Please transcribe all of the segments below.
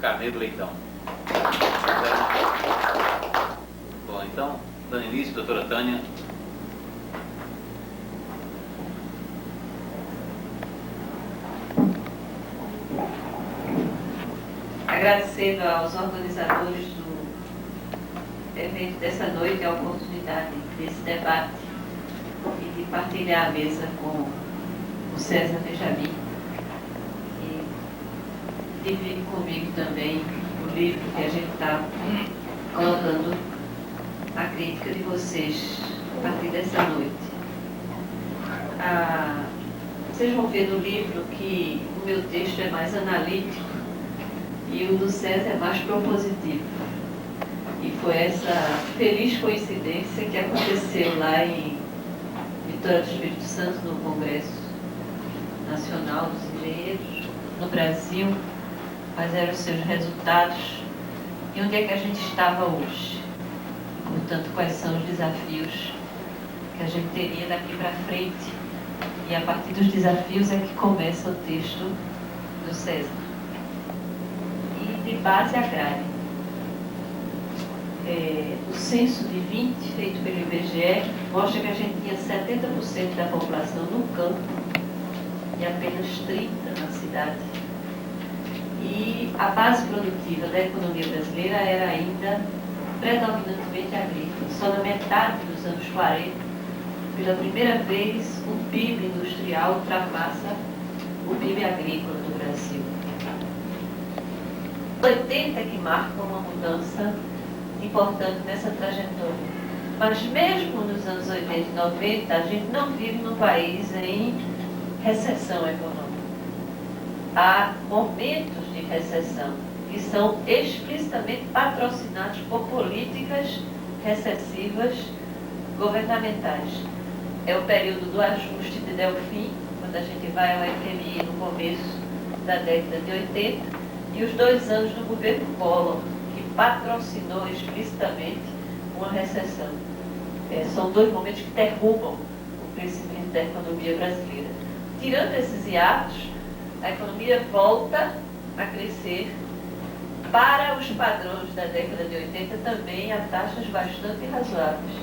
Carneiro Leitão. Bom, então, dando início, doutora Tânia. Agradecendo aos organizadores do evento dessa noite a oportunidade desse debate e de partilhar a mesa com o César Benjamin. Divide comigo também o livro que a gente está colocando a crítica de vocês a partir dessa noite. Vocês vão ver no livro que o meu texto é mais analítico e o do César é mais propositivo. E foi essa feliz coincidência que aconteceu lá em Vitória do Espírito Santo, no Congresso Nacional dos Engenheiros, no Brasil. Quais eram os seus resultados e onde é que a gente estava hoje. Portanto, quais são os desafios que a gente teria daqui para frente. E a partir dos desafios é que começa o texto do César. E de base agrária. O censo de 20, feito pelo IBGE, mostra que a gente tinha 70% da população no campo e apenas 30% na cidade. E a base produtiva da economia brasileira era ainda predominantemente agrícola. Só na metade dos anos 40, pela primeira vez, o PIB industrial ultrapassa o PIB agrícola do Brasil. 80 que marcam uma mudança importante nessa trajetória. Mas mesmo nos anos 80 e 90, a gente não vive num país em recessão econômica. Há momentos de recessão que são explicitamente patrocinados por políticas recessivas governamentais. É o período do ajuste de Delfim, quando a gente vai ao FMI no começo da década de 80, e os 2 anos do governo Collor, que patrocinou explicitamente uma recessão. São 2 momentos que derrubam o crescimento da economia brasileira. Tirando esses hiatos, a economia volta a crescer para os padrões da década de 80 também a taxas bastante razoáveis.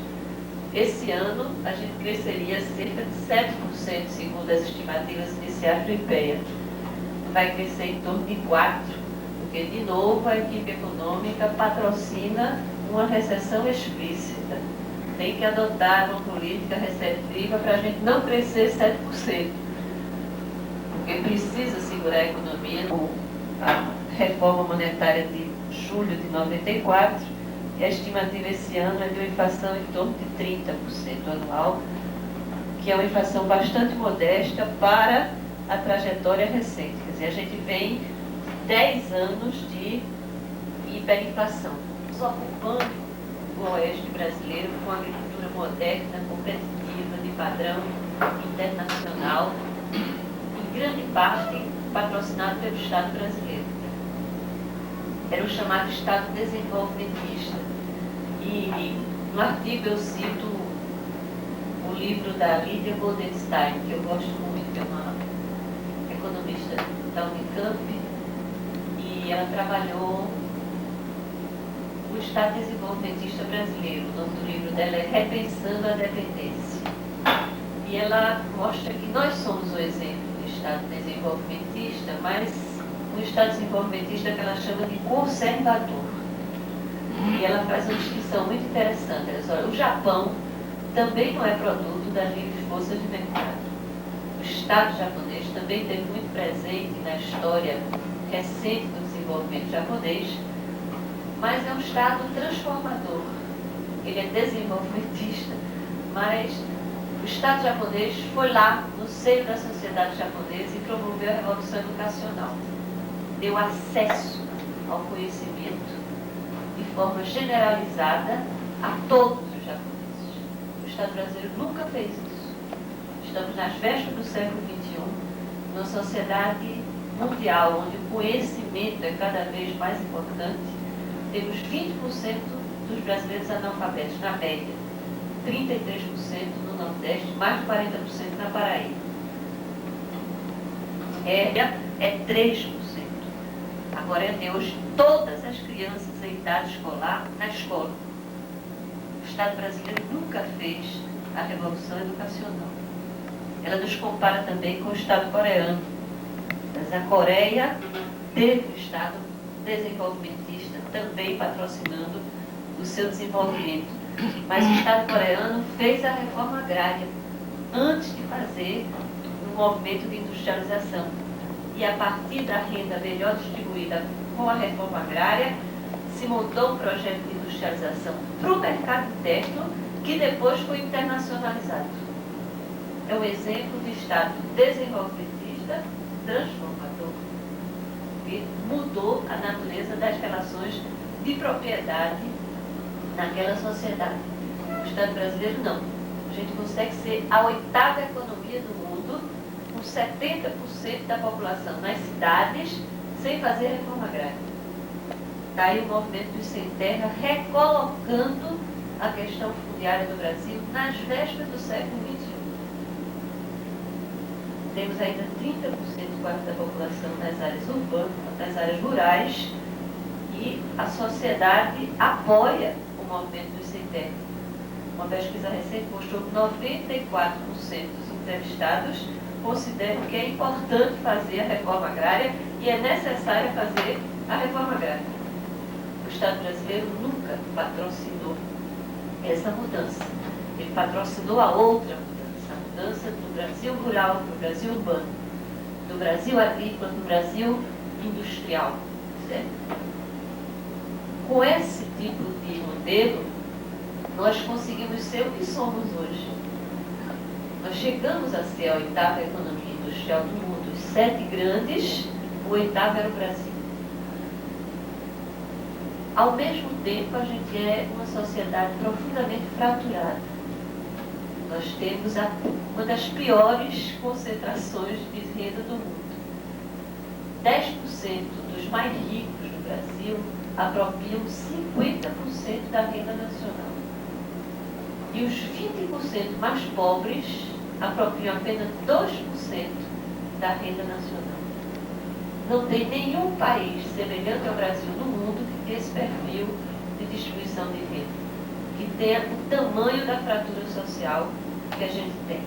Esse ano a gente cresceria cerca de 7%, segundo as estimativas iniciais do IPEA. Vai crescer em torno de 4%, porque de novo a equipe econômica patrocina uma recessão explícita. Tem que adotar uma política receptiva para a gente não crescer 7%. Porque precisa segurar a economia com a reforma monetária de julho de 94, e a estimativa esse ano é de uma inflação em torno de 30% anual, que é uma inflação bastante modesta para a trajetória recente. Quer dizer, a gente vem de 10 anos de hiperinflação, ocupando o oeste brasileiro com uma agricultura moderna, competitiva, de padrão internacional, em grande parte patrocinado pelo Estado brasileiro. Era o chamado Estado desenvolvimentista. E no artigo eu cito o livro da Lydia Goldenstein, que eu gosto muito, que é uma economista da Unicamp, e ela trabalhou o Estado Desenvolvimentista Brasileiro. O nome do livro dela é Repensando a Dependência. E ela mostra que nós somos o exemplo do Estado desenvolvimentista, mas um Estado desenvolvimentista que ela chama de conservador. E ela faz uma distinção muito interessante. Ela diz, olha, o Japão também não é produto das livres forças de mercado. O Estado japonês também teve muito presente na história recente do desenvolvimento japonês, mas é um Estado transformador. Ele é desenvolvimentista, mas o Estado japonês foi lá no seio da sociedade japonesa e promoveu a revolução educacional. Deu acesso ao conhecimento de forma generalizada a todos os japoneses. O Estado brasileiro nunca fez isso. Estamos nas vésperas do século XXI, numa sociedade mundial onde o conhecimento é cada vez mais importante. Temos 20% dos brasileiros analfabetos, na média, 33% no Nordeste, mais de 40% na Paraíba. É 3%. Agora é de hoje todas as crianças em idade escolar na escola. O Estado brasileiro nunca fez a revolução educacional. Ela nos compara também com o Estado coreano. Mas a Coreia teve o Estado desenvolvimentista também patrocinando o seu desenvolvimento. Mas o Estado coreano fez a reforma agrária antes de fazer um movimento de industrialização. E a partir da renda melhor distribuída com a reforma agrária, se montou um projeto de industrialização para o mercado interno, que depois foi internacionalizado. É um exemplo de Estado desenvolvimentista transformador, que mudou a natureza das relações de propriedade naquela sociedade. O Estado brasileiro não. A gente consegue ser a 8ª economia do mundo, com 70% da população nas cidades, sem fazer reforma agrária. Está aí o movimento do Sem Terra recolocando a questão fundiária do Brasil nas vésperas do século XXI. Temos ainda 30% quase da população nas áreas urbanas, nas áreas rurais, e a sociedade apoia o movimento do Sem Terra. Uma pesquisa recente mostrou que 94% dos entrevistados consideram que é importante fazer a reforma agrária e é necessário fazer a reforma agrária. O Estado brasileiro nunca patrocinou essa mudança. Ele patrocinou a outra mudança, a mudança do Brasil rural para o Brasil urbano, do Brasil agrícola para o Brasil industrial. Certo? Com esse tipo de modelo, nós conseguimos ser o que somos hoje. Nós chegamos a ser a 8ª economia industrial do mundo. Os 7 grandes, o 8º era o Brasil. Ao mesmo tempo, a gente é uma sociedade profundamente fraturada. Nós temos uma das piores concentrações de renda do mundo. 10% dos mais ricos do Brasil apropriam 50% da renda nacional. E os 20% mais pobres apropriam apenas 2% da renda nacional. Não tem nenhum país semelhante ao Brasil no mundo que tenha esse perfil de distribuição de renda, que tenha o tamanho da fratura social que a gente tem.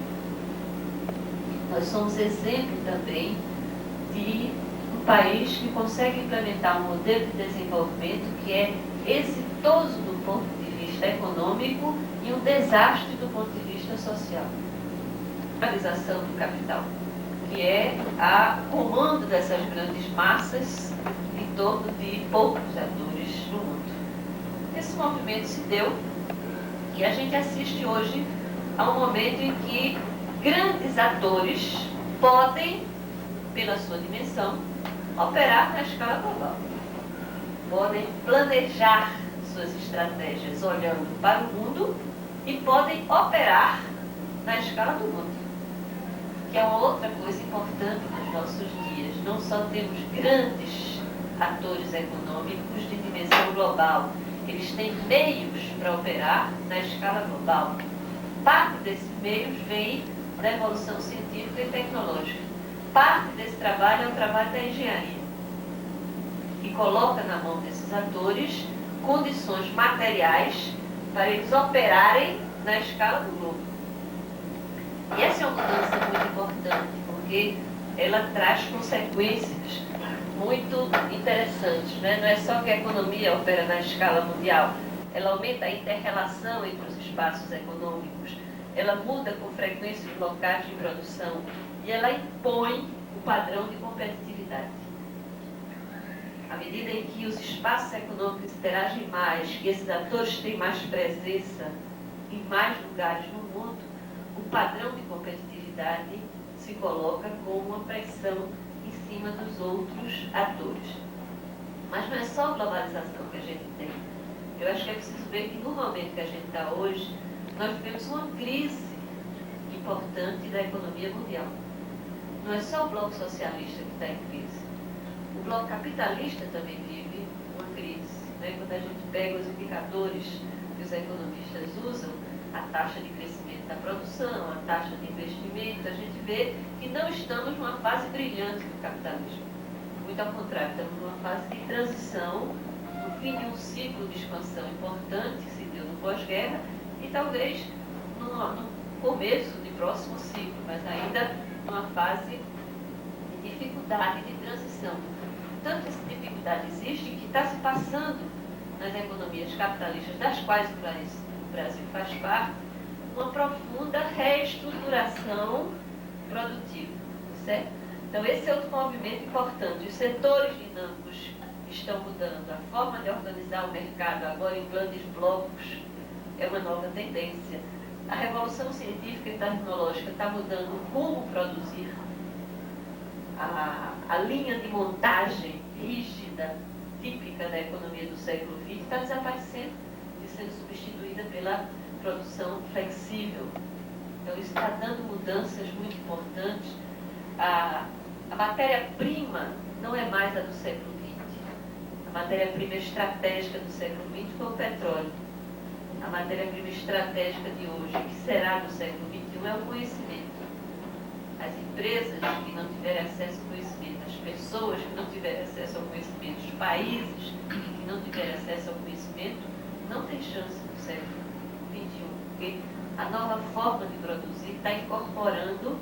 Nós somos exemplo também de um país que consegue implementar um modelo de desenvolvimento que é exitoso do ponto de vista econômico e um desastre do ponto de vista social. A realização do capital, que é o comando dessas grandes massas em torno de poucos atores no mundo. Esse movimento se deu e a gente assiste hoje a um momento em que grandes atores podem, pela sua dimensão, operar na escala global. Podem planejar suas estratégias olhando para o mundo e podem operar na escala do mundo, que é uma outra coisa importante nos nossos dias. Não só temos grandes atores econômicos de dimensão global, eles têm meios para operar na escala global. Parte desses meios vem da evolução científica e tecnológica. Parte desse trabalho é o trabalho da engenharia, que coloca na mão desses atores condições materiais para eles operarem na escala do globo. E essa é uma mudança muito importante, porque ela traz consequências muito interessantes, né? Não é só que a economia opera na escala mundial, ela aumenta a inter-relação entre os espaços econômicos, ela muda com frequência os locais de produção e ela impõe o padrão de competitividade. À medida em que os espaços econômicos interagem mais, que esses atores têm mais presença em mais lugares no mundo, o padrão de competitividade se coloca como uma pressão em cima dos outros atores. Mas não é só a globalização que a gente tem. Eu acho que é preciso ver que no momento que a gente está hoje, nós vivemos uma crise importante da economia mundial. Não é só o bloco socialista que está em crise. O bloco capitalista também vive uma crise, né? Quando a gente pega os indicadores que os economistas usam, a taxa de crescimento da produção, a taxa de investimento, a gente vê que não estamos numa fase brilhante do capitalismo. Muito ao contrário, estamos numa fase de transição, no fim de um ciclo de expansão importante que se deu no pós-guerra e talvez no começo de próximo ciclo, mas ainda numa fase de dificuldade de transição. Tanto essa dificuldade existe que está se passando nas economias capitalistas, das quais o Brasil faz parte, uma profunda reestruturação produtiva, certo? Então esse é outro movimento importante. Os setores dinâmicos estão mudando, a forma de organizar o mercado agora em grandes blocos é uma nova tendência. A revolução científica e tecnológica está mudando como produzir. A linha de montagem rígida, típica da economia do século XX, está desaparecendo e sendo substituída pela produção flexível. Então, isso está dando mudanças muito importantes. A matéria-prima não é mais a do século XX. A matéria-prima estratégica do século XX foi o petróleo. A matéria-prima estratégica de hoje, que será do século XXI, é o conhecimento. As empresas que não tiverem acesso ao conhecimento, as pessoas que não tiverem acesso ao conhecimento, os países que não tiverem acesso ao conhecimento, não tem chance no século XXI, porque a nova forma de produzir está incorporando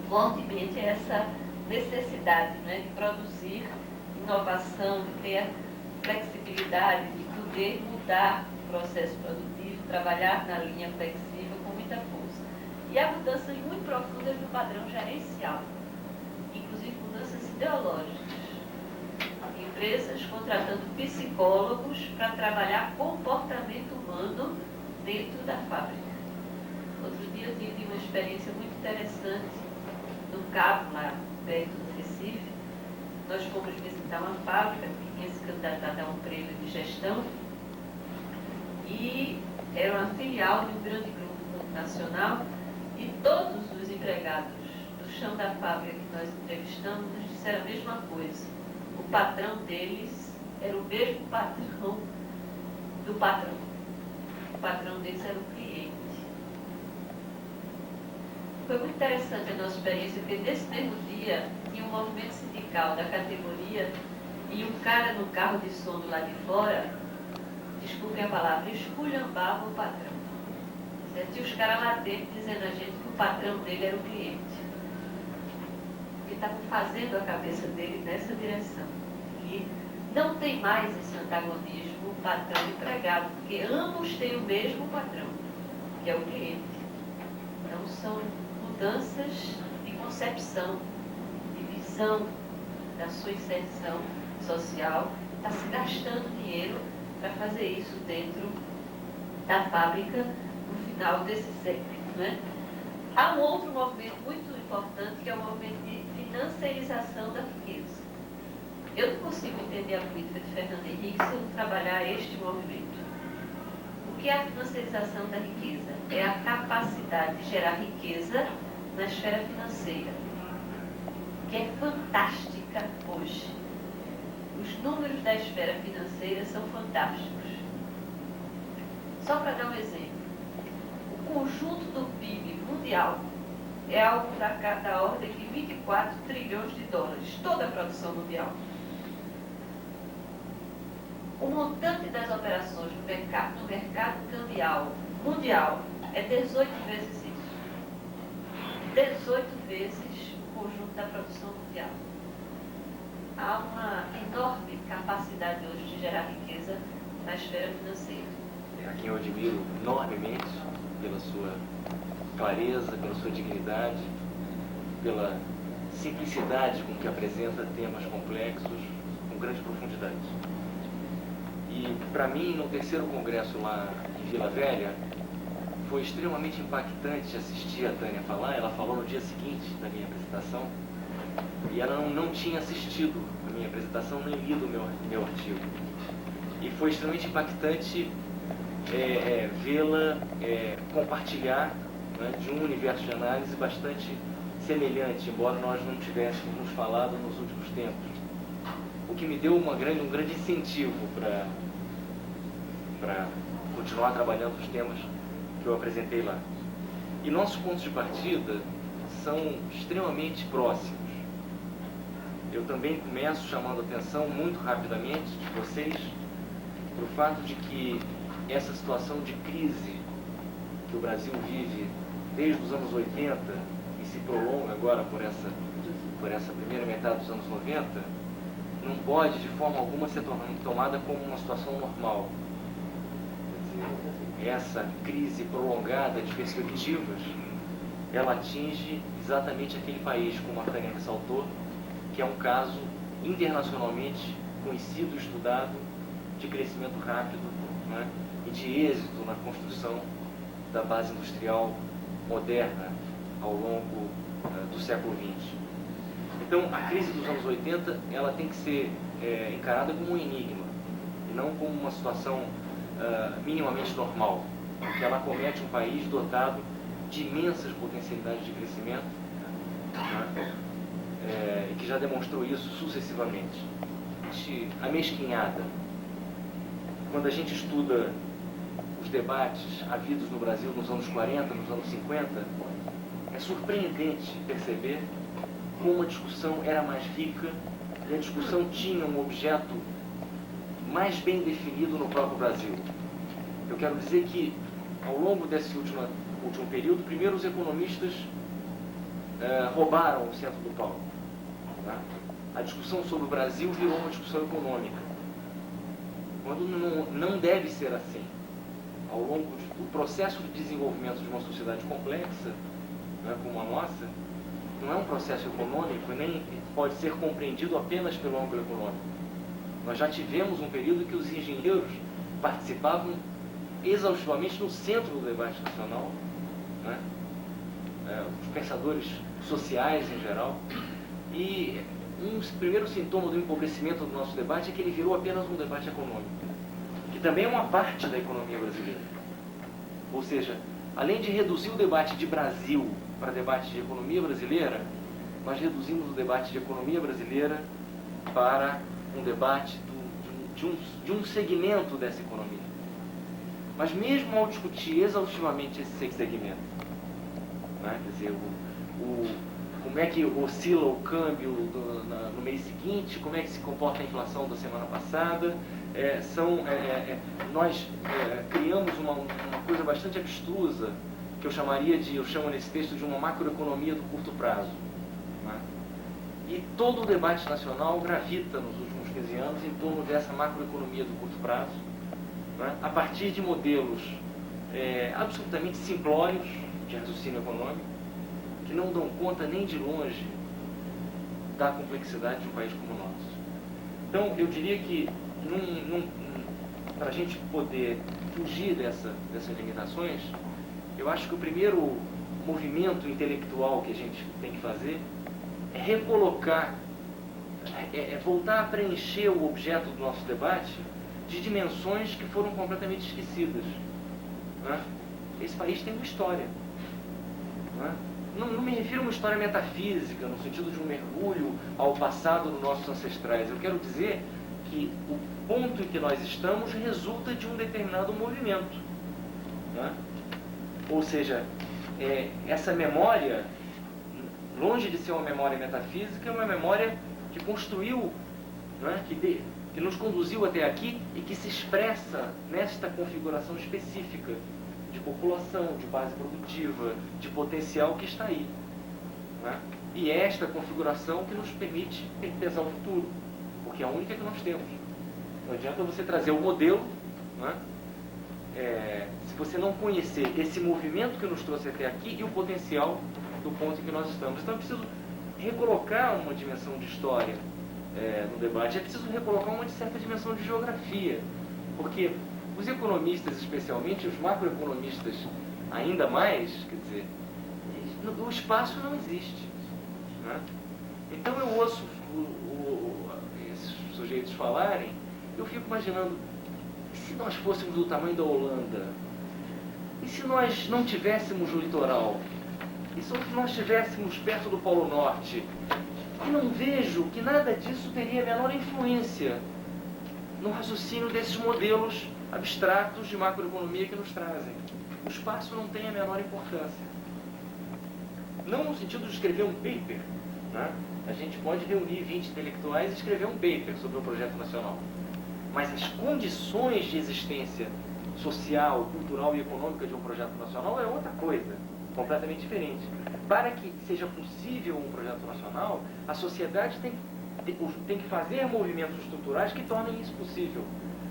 fortemente essa necessidade, né, de produzir inovação, de ter flexibilidade, de poder mudar o processo produtivo, trabalhar na linha flexível com muita força. E há mudanças muito profundas no padrão gerencial, inclusive mudanças ideológicas. Empresas contratando psicólogos para trabalhar comportamento humano dentro da fábrica. Outro dia eu tive uma experiência muito interessante no Cabo, lá perto do Recife. Nós fomos visitar uma fábrica que tinha se candidatado a um prêmio de gestão e era uma filial de um grande grupo multinacional. E todos os empregados do chão da fábrica que nós entrevistamos nos disseram a mesma coisa. O patrão deles era o mesmo patrão do patrão. O patrão deles era o cliente. Foi muito interessante a nossa experiência, porque nesse mesmo dia tinha um movimento sindical da categoria e um cara no carro de som do lado de fora, desculpem a palavra, esculhambava o patrão. E os caras lá dentro dizendo a gente que o patrão dele era o cliente. Que estavam fazendo a cabeça dele nessa direção. Que não tem mais esse antagonismo patrão-empregado, porque ambos têm o mesmo patrão, que é o cliente. Então são mudanças de concepção, de visão da sua inserção social. Está se gastando dinheiro para fazer isso dentro da fábrica no final desse século, né? Há um outro movimento muito importante, que é o movimento de financiarização da riqueza. Eu não consigo entender a política de Fernando Henrique se eu não trabalhar este movimento. O que é a financiarização da riqueza? É a capacidade de gerar riqueza na esfera financeira, que é fantástica hoje. Os números da esfera financeira são fantásticos. Só para dar um exemplo, o conjunto do PIB mundial é algo da ordem de 24 trilhões de dólares, toda a produção mundial. O montante das operações no mercado cambial mundial é 18 vezes isso. 18 vezes o conjunto da produção mundial. Há uma enorme capacidade hoje de gerar riqueza na esfera financeira. A quem eu admiro enormemente pela sua clareza, pela sua dignidade, pela simplicidade com que apresenta temas complexos, com grande profundidade. E, para mim, no terceiro congresso lá em Vila Velha, foi extremamente impactante assistir a Tânia falar. Ela falou no dia seguinte da minha apresentação, e ela não tinha assistido a minha apresentação, nem lido o meu artigo. E foi extremamente impactante vê-la compartilhar, né, de um universo de análise bastante semelhante, embora nós não tivéssemos nos falado nos últimos tempos. O que me deu um grande incentivo para continuar trabalhando os temas que eu apresentei lá. E nossos pontos de partida são extremamente próximos. Eu também começo chamando a atenção muito rapidamente de vocês para o fato de que essa situação de crise que o Brasil vive desde os anos 80 e se prolonga agora por essa primeira metade dos anos 90, não pode de forma alguma ser tomada como uma situação normal. Quer dizer, essa crise prolongada de perspectivas, ela atinge exatamente aquele país, como a Tânia ressaltou, que é um caso internacionalmente conhecido e estudado de crescimento rápido, né, e de êxito na construção da base industrial moderna ao longo do século XX. Então, a crise dos anos 80 ela tem que ser encarada como um enigma, e não como uma situação minimamente normal, porque ela acomete um país dotado de imensas potencialidades de crescimento, né, e que já demonstrou isso sucessivamente. Amesquinhada. Quando a gente estuda os debates havidos no Brasil nos anos 40, nos anos 50, é surpreendente perceber como a discussão era mais rica e a discussão tinha um objeto mais bem definido no próprio Brasil. Eu quero dizer que, ao longo desse último período, primeiro os economistas roubaram o centro do palco. Tá? A discussão sobre o Brasil virou uma discussão econômica, quando não deve ser assim. Ao longo do processo de desenvolvimento de uma sociedade complexa, né, como a nossa, não é um processo econômico, nem pode ser compreendido apenas pelo ângulo econômico. Nós já tivemos um período em que os engenheiros participavam exaustivamente no centro do debate nacional, né, os pensadores sociais em geral, e um primeiro sintoma do empobrecimento do nosso debate é que ele virou apenas um debate econômico, que também é uma parte da economia brasileira. Ou seja, além de reduzir o debate de Brasil para debate de economia brasileira, nós reduzimos o debate de economia brasileira para um debate de um segmento dessa economia. Mas mesmo ao discutir exaustivamente esse segmento, né, quer dizer, como é que oscila o câmbio no mês seguinte, como é que se comporta a inflação da semana passada, nós criamos uma coisa bastante abstrusa, que eu chamo nesse texto de uma macroeconomia do curto prazo. Né? E todo o debate nacional gravita nos últimos 15 anos em torno dessa macroeconomia do curto prazo, né? A partir de modelos absolutamente simplórios de raciocínio econômico, que não dão conta nem de longe da complexidade de um país como o nosso. Então, eu diria que, para a gente poder fugir dessas limitações, eu acho que o primeiro movimento intelectual que a gente tem que fazer é recolocar, voltar a preencher o objeto do nosso debate de dimensões que foram completamente esquecidas. Né? Esse país tem uma história. Né? Não me refiro a uma história metafísica, no sentido de um mergulho ao passado dos nossos ancestrais. Eu quero dizer que o ponto em que nós estamos resulta de um determinado movimento. Né? Ou seja, essa memória, longe de ser uma memória metafísica, é uma memória que construiu, né, que nos conduziu até aqui e que se expressa nesta configuração específica de população, de base produtiva, de potencial que está aí. Né? E é esta configuração que nos permite pensar o futuro, porque é a única que nós temos. Não adianta você trazer o modelo, né, se você não conhecer esse movimento que nos trouxe até aqui e o potencial do ponto em que nós estamos. Então é preciso recolocar uma dimensão de história no debate, é preciso recolocar uma certa dimensão de geografia, porque os economistas, especialmente os macroeconomistas ainda mais, quer dizer, o espaço não existe. Né? Então eu ouço esses sujeitos falarem, eu fico imaginando, e se nós fôssemos do tamanho da Holanda? E se nós não tivéssemos o litoral? E se nós estivéssemos perto do Polo Norte? E não vejo que nada disso teria a menor influência no raciocínio desses modelos abstratos de macroeconomia que nos trazem. O espaço não tem a menor importância. Não no sentido de escrever um paper, né? A gente pode reunir 20 intelectuais e escrever um paper sobre o projeto nacional. Mas as condições de existência social, cultural e econômica de um projeto nacional é outra coisa, completamente diferente. Para que seja possível um projeto nacional, a sociedade tem que fazer movimentos estruturais que tornem isso possível,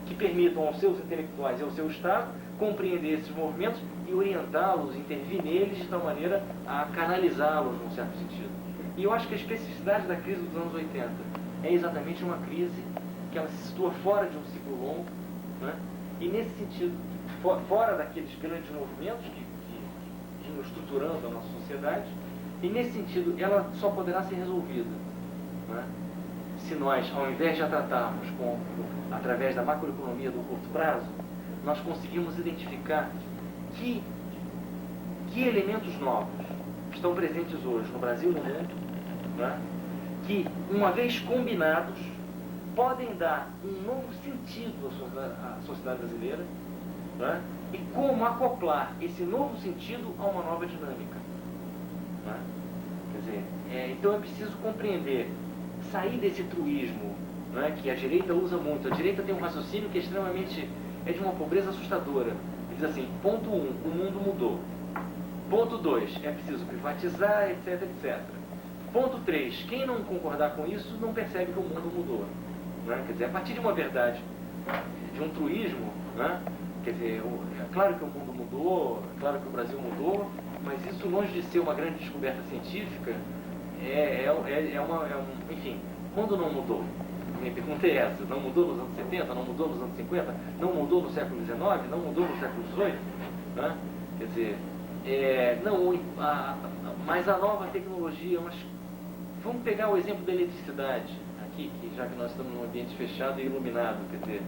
que permitam aos seus intelectuais e ao seu Estado compreender esses movimentos e orientá-los, intervir neles de tal maneira a canalizá-los num certo sentido. E eu acho que a especificidade da crise dos anos 80 é exatamente uma crise que ela se situa fora de um ciclo longo, né? E nesse sentido, fora daqueles grandes movimentos que vinham estruturando a nossa sociedade, e nesse sentido ela só poderá ser resolvida, né, se nós, ao invés de a tratarmos através da macroeconomia do curto prazo, nós conseguimos identificar que elementos novos estão presentes hoje no Brasil e no mundo, né, que, uma vez combinados, podem dar um novo sentido à sociedade brasileira, né, e como acoplar esse novo sentido a uma nova dinâmica. Né? Quer dizer, então é preciso compreender, sair desse truísmo, né, que a direita usa muito. A direita tem um raciocínio que é de uma pobreza assustadora. Ele diz assim, ponto 1, o mundo mudou. Ponto 2, é preciso privatizar, etc, etc. Ponto 3, quem não concordar com isso não percebe que o mundo mudou. Né? Quer dizer, a partir de uma verdade, de um truísmo, né? Quer dizer, é claro que o mundo mudou, é claro que o Brasil mudou, mas isso, longe de ser uma grande descoberta científica, enfim, o mundo não mudou. Minha pergunta é essa, não mudou nos anos 70, não mudou nos anos 50, não mudou no século XIX, não mudou no século XVIII, né? Quer dizer, mas a nova tecnologia, vamos pegar o exemplo da eletricidade, aqui, já que nós estamos num ambiente fechado e iluminado, quer dizer,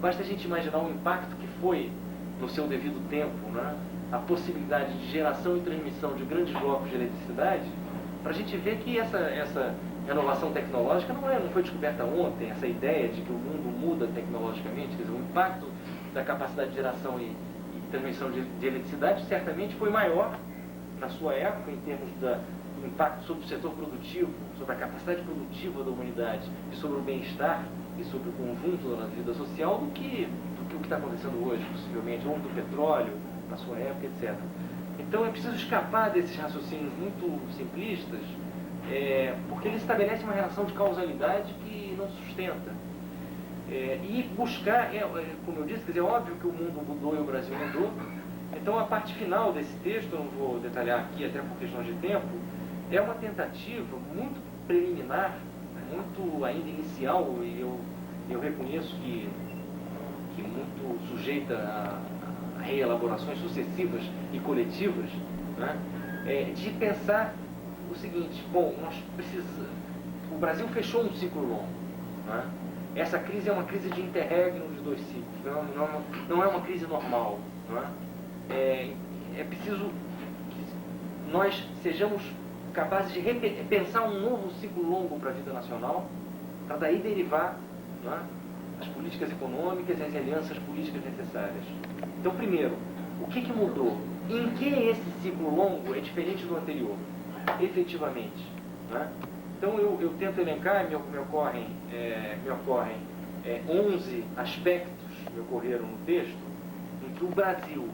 basta a gente imaginar o impacto que foi, no seu devido tempo, né, a possibilidade de geração e transmissão de grandes blocos de eletricidade, para a gente ver que essa renovação tecnológica não foi descoberta ontem, essa ideia de que o mundo muda tecnologicamente, quer dizer, o impacto da capacidade de geração e transmissão de eletricidade certamente foi maior na sua época, em termos do impacto sobre o setor produtivo, sobre a capacidade produtiva da humanidade e sobre o bem-estar e sobre o conjunto da vida social do que o que está acontecendo hoje, possivelmente, ou do petróleo, na sua época, etc. Então é preciso escapar desses raciocínios muito simplistas, porque eles estabelecem uma relação de causalidade que não sustenta. E buscar, como eu disse, quer dizer, é óbvio que o mundo mudou e o Brasil mudou. Então a parte final desse texto, eu não vou detalhar aqui até por questões de tempo, é uma tentativa muito preliminar, muito ainda inicial, e eu reconheço que muito sujeita a reelaborações sucessivas e coletivas, né, de pensar o seguinte, bom, o Brasil fechou um ciclo longo, né? Essa crise é uma crise de interregno de 2 ciclos, não é uma crise normal, né? É preciso que nós sejamos capazes de repensar um novo ciclo longo para a vida nacional, para daí derivar, né, as políticas econômicas e as alianças políticas necessárias. Então, primeiro, o que mudou? Em que esse ciclo longo é diferente do anterior, efetivamente, né? Então eu tento elencar, me ocorrem 11 aspectos que ocorreram no texto, em que o Brasil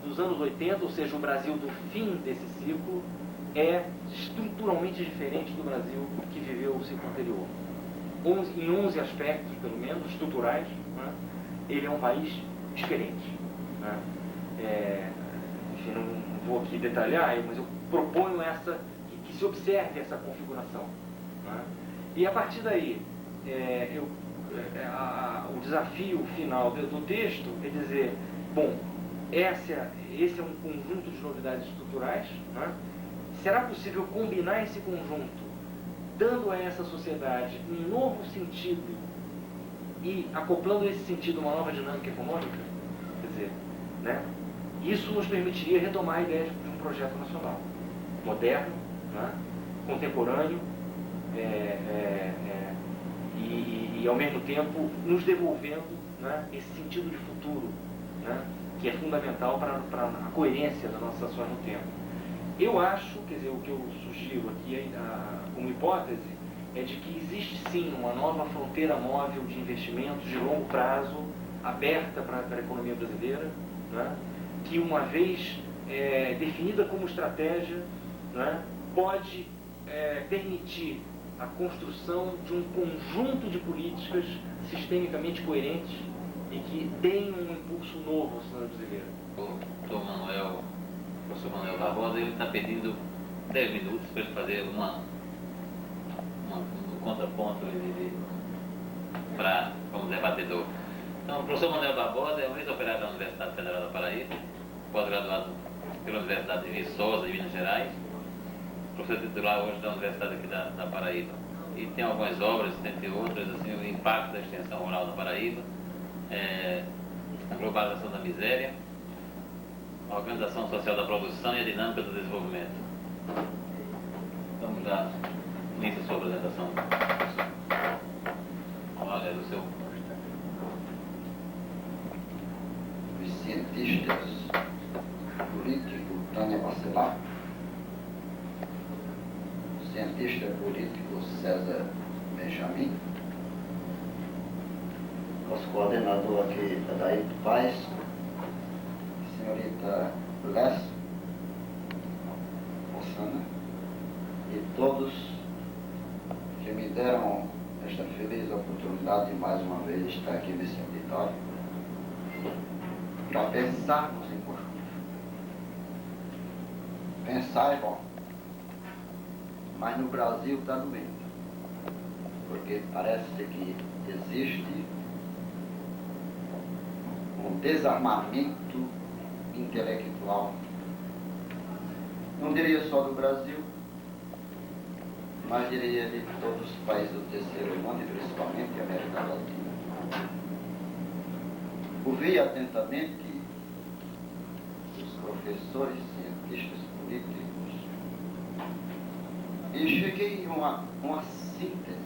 dos anos 80, ou seja, o Brasil do fim desse ciclo, é estruturalmente diferente do Brasil que viveu o ciclo anterior. Em 11 aspectos, pelo menos, estruturais, né, ele é um país diferente. Né? Enfim, não vou aqui detalhar, mas eu proponho que se observe essa configuração. Né? E a partir daí, o desafio final do texto é dizer, bom, esse é um conjunto de novidades estruturais, né? Será possível combinar esse conjunto, dando a essa sociedade um novo sentido e acoplando esse sentido a uma nova dinâmica econômica? Quer dizer, né? Isso nos permitiria retomar a ideia de um projeto nacional, moderno, né? Contemporâneo, e ao mesmo tempo nos devolvendo, né, esse sentido de futuro, né, que é fundamental para a coerência das nossas ações no tempo. Eu acho, quer dizer, o que eu sugiro aqui como hipótese é de que existe sim uma nova fronteira móvel de investimentos de longo prazo aberta para a economia brasileira, né, que uma vez definida como estratégia, né, pode permitir a construção de um conjunto de políticas sistemicamente coerentes e que deem um impulso novo ao cenário brasileiro. O professor Manuel Barbosa, ele está pedindo 10 minutos para ele fazer um contraponto como debatedor. Então, o professor Manuel Barbosa é um ex-operário da Universidade Federal da Paraíba, pós-graduado pela Universidade de Viçosa, em Minas Gerais, professor titular hoje da Universidade aqui da Paraíba. E tem algumas obras, entre outras, assim, o impacto da extensão rural na Paraíba, a globalização da miséria, a organização social da produção e a dinâmica do desenvolvimento. Vamos dar início à sua apresentação. Olha, do seu... Os cientistas políticos Tânia Bacelar, cientista político César Benjamin, nosso coordenador aqui, Adair Paz, senhorita Les, Moçana, e todos que me deram esta feliz oportunidade de mais uma vez estar aqui nesse auditório para pensarmos em conjunto. Pensar é bom, mas no Brasil está doendo, porque parece que existe um desarmamento intelectual, não diria só do Brasil, mas diria de todos os países do terceiro mundo e principalmente a América Latina. Ouvi atentamente os professores, cientistas políticos e cheguei a uma síntese.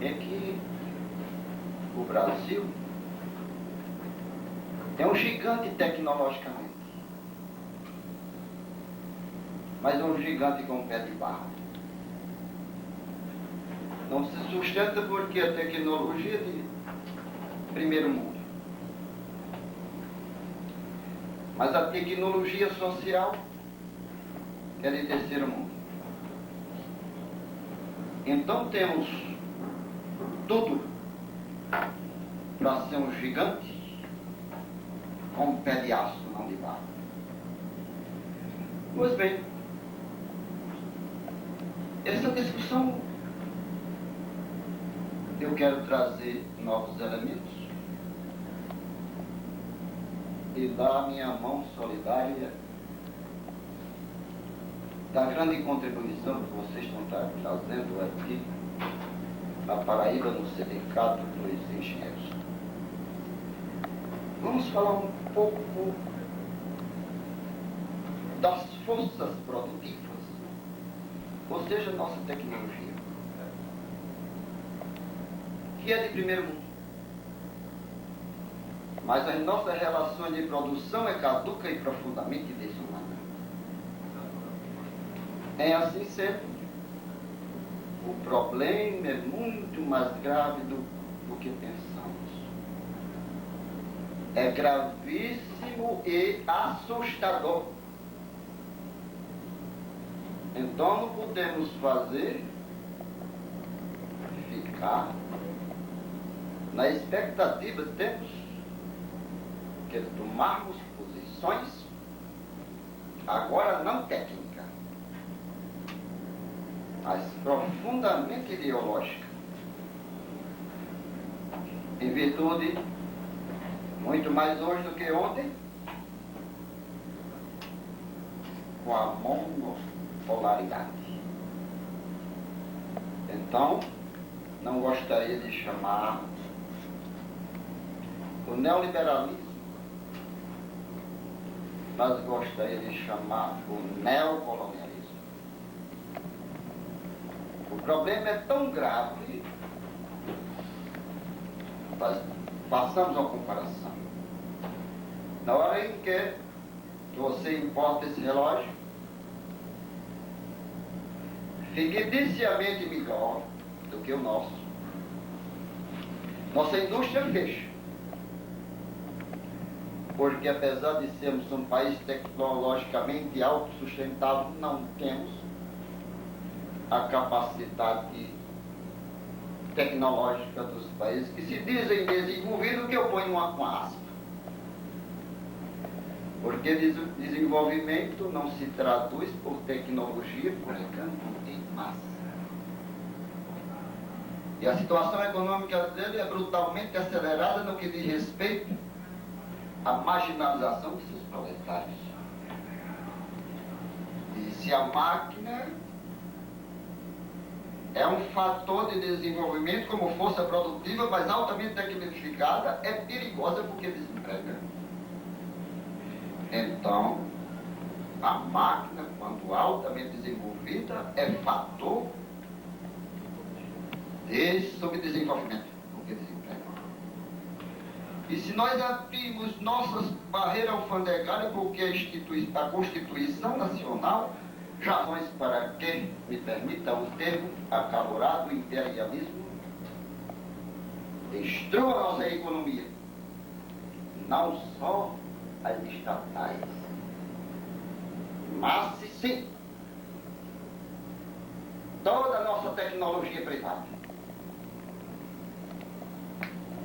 É que o Brasil é um gigante tecnologicamente, mas é um gigante com pé de barro. Não se sustenta porque a tecnologia é de primeiro mundo. Mas a tecnologia social é de terceiro mundo. Então temos tudo para ser um gigante com um pé de aço, não de barro. Pois bem, essa discussão eu quero trazer novos elementos e dar a minha mão solidária da grande contribuição que vocês estão trazendo aqui na Paraíba, no Sindicato dos Engenheiros. Vamos falar um pouco das forças produtivas, ou seja, nossa tecnologia, que é de primeiro mundo, Mas as nossas relações de produção é caduca e profundamente desumana. É assim sendo, o problema é muito mais grave do que pensamos. É gravíssimo e assustador. Então não podemos ficar na expectativa, temos que tomarmos posições, agora não técnica, mas profundamente ideológica, em virtude, muito mais hoje do que ontem, com a monopolaridade. Então, não gostaria de chamar o neoliberalismo, mas gostaria de chamar o neocolonialismo. O problema é tão grave, mas passamos a comparação. Na hora em que você importa esse relógio, ficticiamente melhor do que o nosso. Nossa indústria fecha. Porque apesar de sermos um país tecnologicamente autossustentável, não temos a capacidade tecnológica dos países que se dizem desenvolvidos, que eu ponho uma aspa. Porque desenvolvimento não se traduz por tecnologia, por encanto em massa. E a situação econômica dele é brutalmente acelerada no que diz respeito à marginalização de seus proletários. E se a máquina é um fator de desenvolvimento como força produtiva, mas altamente tecnificada, é perigosa porque desemprega. Então, a máquina, quando altamente desenvolvida, é fator de subdesenvolvimento, porque desemprega. E se nós abrimos nossas barreiras alfandegárias, porque a Constituição Nacional, razões para que me permita o termo acalorado imperialismo, destrua a nossa economia, não só as estatais, mas sim toda a nossa tecnologia privada.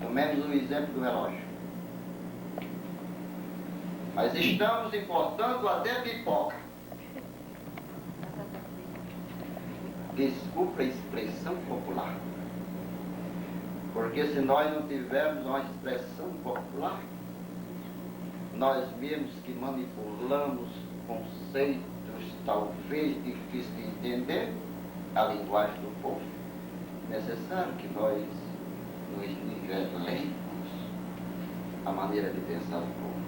Tomemos o exemplo do relógio. Mas estamos importando até pipoca. Desculpa a expressão popular. Porque se nós não tivermos uma expressão popular, nós mesmos que manipulamos conceitos talvez difíceis de entender, a linguagem do povo, é necessário que nós nos nivelemos a maneira de pensar do povo.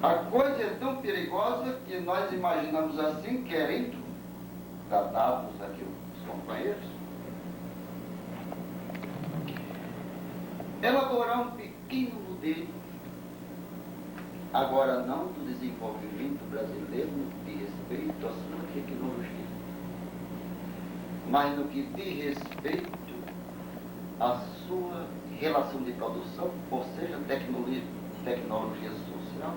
A coisa é tão perigosa que nós imaginamos assim, querendo, dados aqui os companheiros, elaborar um pequeno modelo, agora não do desenvolvimento brasileiro no que diz respeito à sua tecnologia, mas no que diz respeito à sua relação de produção, ou seja, tecnologia social,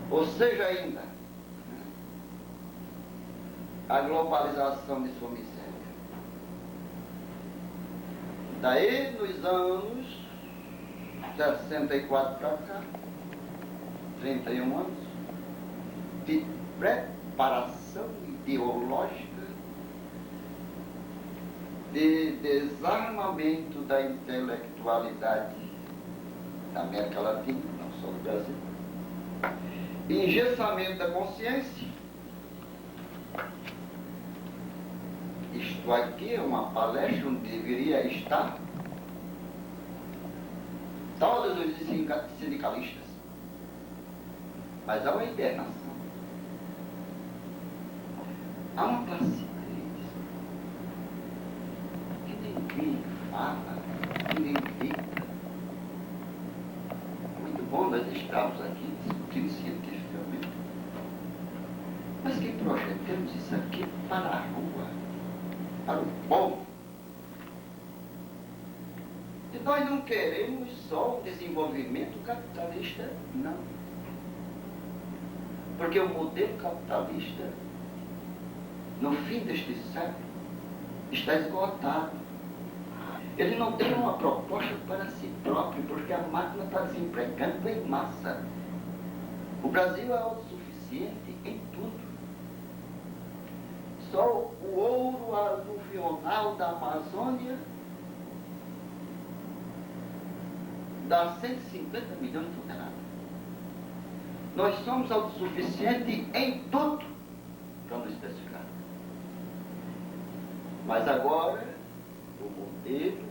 ou seja ainda, a globalização de sua miséria. Daí, nos anos 64 para cá, 31 anos, de preparação ideológica, de desarmamento da intelectualidade da América Latina, não só do Brasil, engessamento da consciência. Isto aqui é uma palestra onde deveria estar todos os sindicalistas, mas há uma hibernação. Há uma placidez que ninguém fala, ninguém Então nós estamos aqui discutindo cientificamente. Mas que projetemos isso aqui para a rua, para o povo. E nós não queremos só o desenvolvimento capitalista, não. Porque o modelo capitalista, no fim deste século, está esgotado. Ele não tem uma proposta para si próprio, porque a máquina está desempregando em massa. O Brasil é autossuficiente em tudo. Só o ouro aluvional da Amazônia dá 150 milhões de toneladas. Nós somos autossuficientes em tudo, vamos especificar. Mas agora, o modelo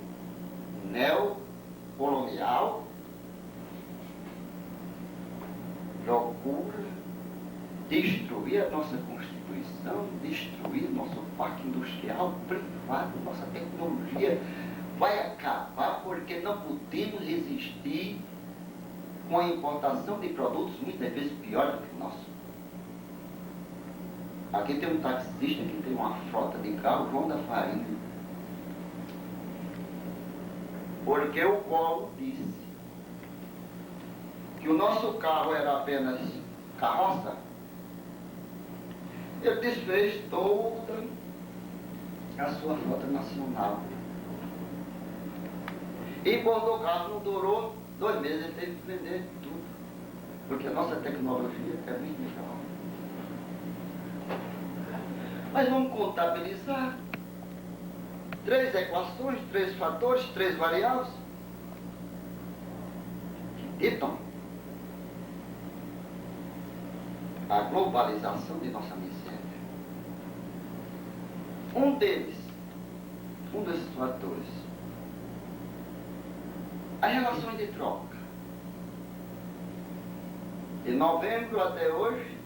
neocolonial procura destruir a nossa Constituição, destruir nosso parque industrial privado, nossa tecnologia vai acabar porque não podemos resistir com a importação de produtos muitas vezes piores do que o nosso. Aqui tem um taxista que tem uma frota de carro, João da Farinha. Porque o Collor disse que o nosso carro era apenas carroça. Ele desfez toda a sua frota nacional. E quando o carro não durou 2 meses, ele teve que vender tudo. Porque a nossa tecnologia é muito melhor. Mas vamos contabilizar 3 equações, 3 fatores, 3 variáveis que ditam a globalização de nossa miséria. Um desses fatores, as relações de troca. De novembro até hoje,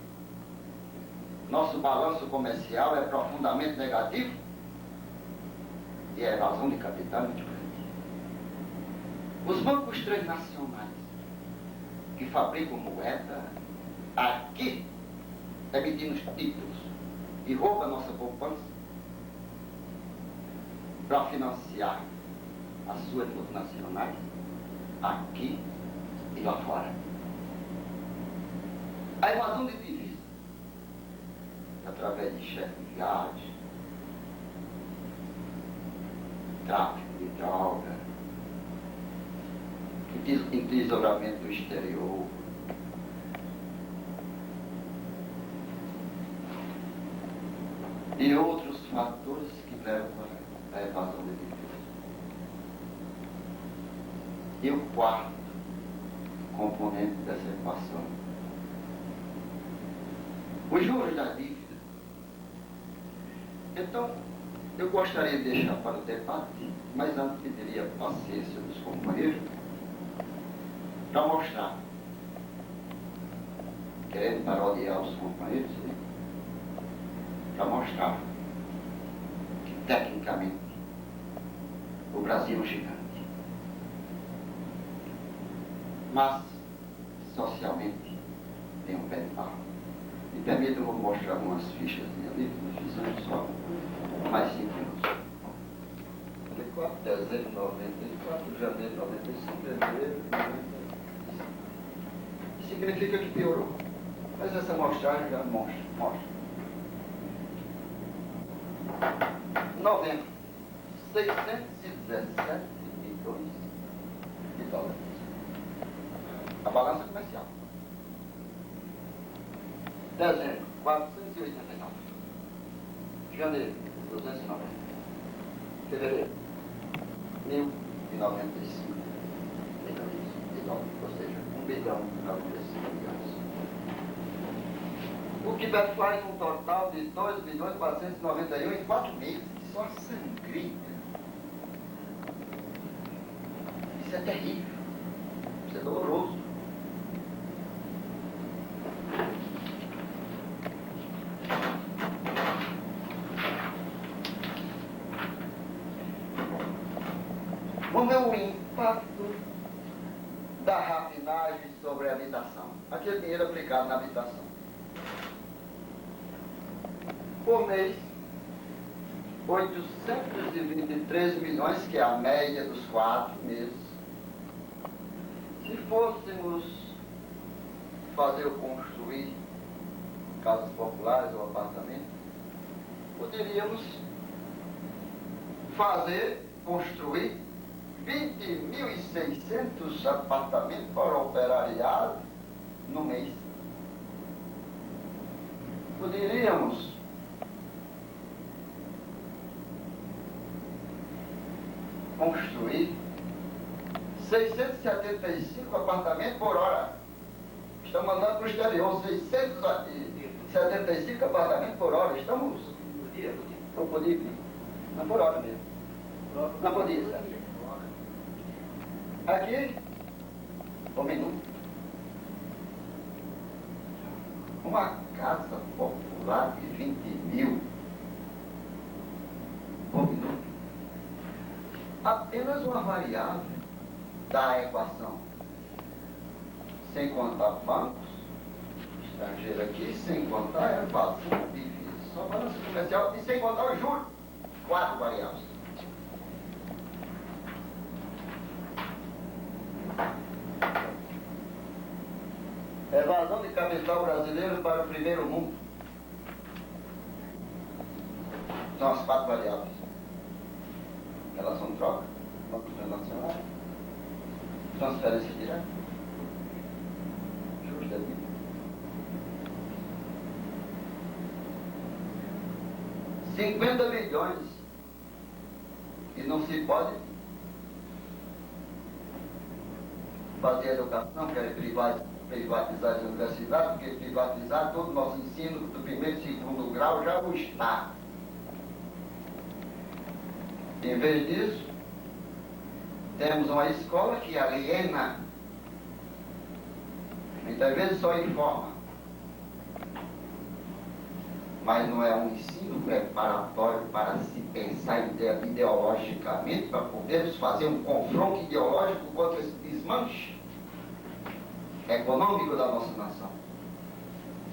nosso balanço comercial é profundamente negativo e a evasão de capital é muito grande. Os bancos transnacionais que fabricam moeda aqui, emitindo títulos e roubam a nossa poupança para financiar as suas multinacionais aqui e lá fora. A evasão de divisas através de chefe de viagem, tráfico de droga, entesouramento do exterior, e outros fatores que levam à evasão de divisas. E o quarto componente dessa equação, os juros da dívida. Então, eu gostaria de deixar para o debate, mas antes pediria a paciência dos companheiros para mostrar, querendo parodiar os companheiros, para mostrar que tecnicamente o Brasil é um gigante, mas socialmente tem um pé de pau. E permitam eu mostrar algumas fichas ali, fichas só mais 5 minutos. 94, dezembro de 94, janeiro de 95, fevereiro de 95. Significa que piorou. Mas essa amostragem já mostra. Novembro, 617 milhões de dólares. A balança comercial. Dezembro, 489. Janeiro, 290. Fevereiro, 1.095 milhões de dólares, ou seja, 1 bilhão e 95 milhões. O que faz um total de 2.491 em 4 meses. Isso é uma sangria. Isso é terrível. Isso é doloroso. Vamos ver o impacto da rafinagem sobre a habitação. Aquele dinheiro aplicado na habitação. Por mês, 823 milhões, que é a média dos 4 meses. Se fôssemos fazer ou construir casas populares ou apartamentos, poderíamos construir 20.600 apartamentos para operariado no mês. Poderíamos construir 675 apartamentos por hora. Estamos mandando para o exterior 675 apartamentos por hora. Estamos... Não podia. Não por hora mesmo. Não podia. Aqui, um minuto. Uma casa popular de 20 mil. Um minuto. Apenas uma variável da equação. Sem contar bancos, estrangeiro aqui, sem contar a evasão, só balança comercial e sem contar o juro. 4 variáveis. Evasão de capital brasileiro para o primeiro mundo. São as 4 variáveis. Relação de troca, bancos internacionais, transferência direta, juros de dívida. 50 bilhões. E não se pode fazer educação, quer privatizar as universidades, porque privatizar todo o nosso ensino do primeiro e segundo grau já não está. Em vez disso, temos uma escola que aliena, muitas vezes só informa, mas não é um ensino preparatório para se pensar ideologicamente, para podermos fazer um confronto ideológico contra esse desmanche econômico da nossa nação,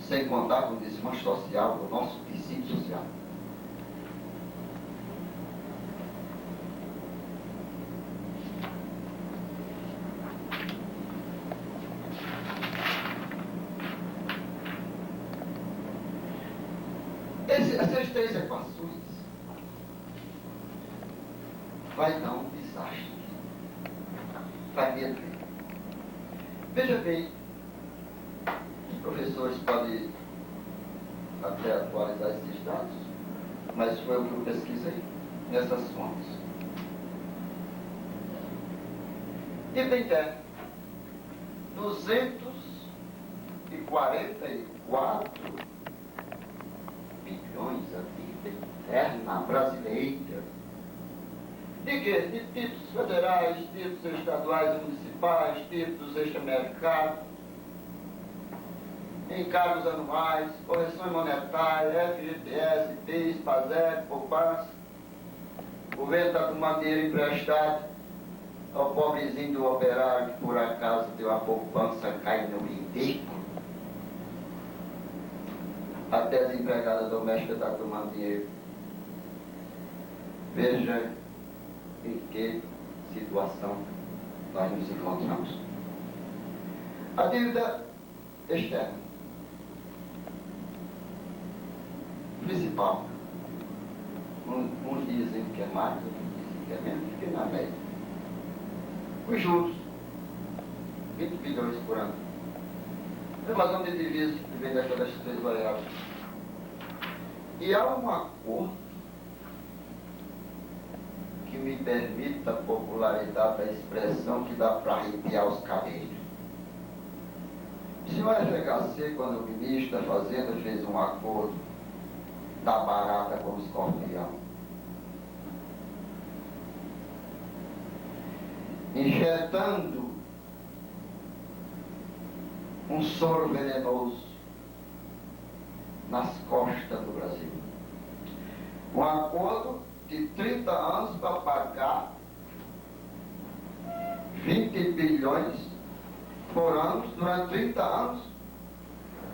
sem contar com o desmanche social do nosso tecido social. Essas 3 equações vai dar um desastre. Vai mesmo. Veja bem, os professores podem até atualizar esses dados, mas foi o que eu pesquisei nessas fontes. E bem, 244 bilhões a vida interna brasileira. De quê? De títulos federais, títulos estaduais e municipais, títulos extramercados, encargos anuais, correções monetárias, FGTS, PIS, PASEP, poupança. O governo está tomando dinheiro emprestado ao pobrezinho do operário que por acaso deu a poupança, cai no ridículo. Até as empregadas domésticas estão tomando dinheiro. Veja em que situação nós nos encontramos. A dívida externa. Principal. Uns dizem que é mais, outros dizem que é menos, fiquei na média. Os juros. 20 bilhões por ano. Evasão de divisas que vem daquelas 3 variáveis. E há um acordo que me permita a popularidade da expressão que dá para arrepiar os cabelos. O senhor FHC, quando o ministro da Fazenda fez um acordo da barata com o escorpião, injetando um soro venenoso nas costas do Brasil. Um acordo de 30 anos para pagar 20 bilhões por anos, durante 30 anos,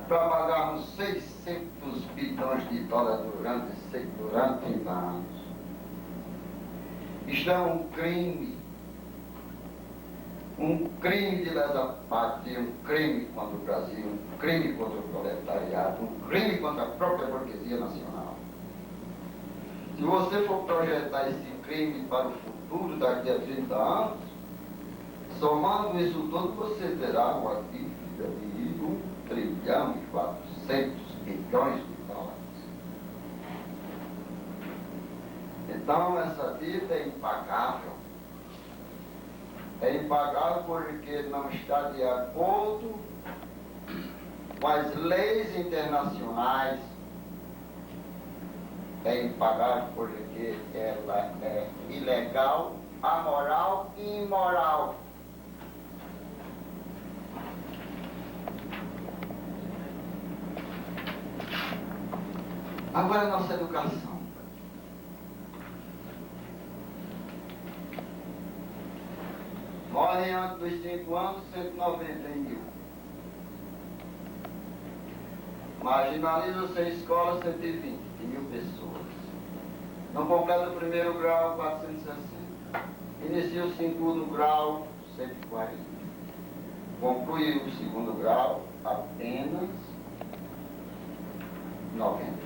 para pagarmos 600 bilhões de dólares durante 30 anos. Isto é um crime de lesa pátria, um crime contra o Brasil, um crime contra o proletariado, um crime contra a própria burguesia nacional. Se você for projetar esse crime para o futuro, daqui a 30 anos, somando isso tudo, você terá uma dívida de 1 trilhão e 400 bilhões de dólares. Então, essa dívida é impagável. É impagável porque não está de acordo com as leis internacionais. É impagável porque ela é ilegal, amoral e imoral. Agora a nossa educação. Morrem antes dos 5 anos 190 mil. Marginaliza-se a escola 120 mil pessoas. Não completa o primeiro grau 460. Inicia o segundo grau 140. Conclui o segundo grau apenas 90.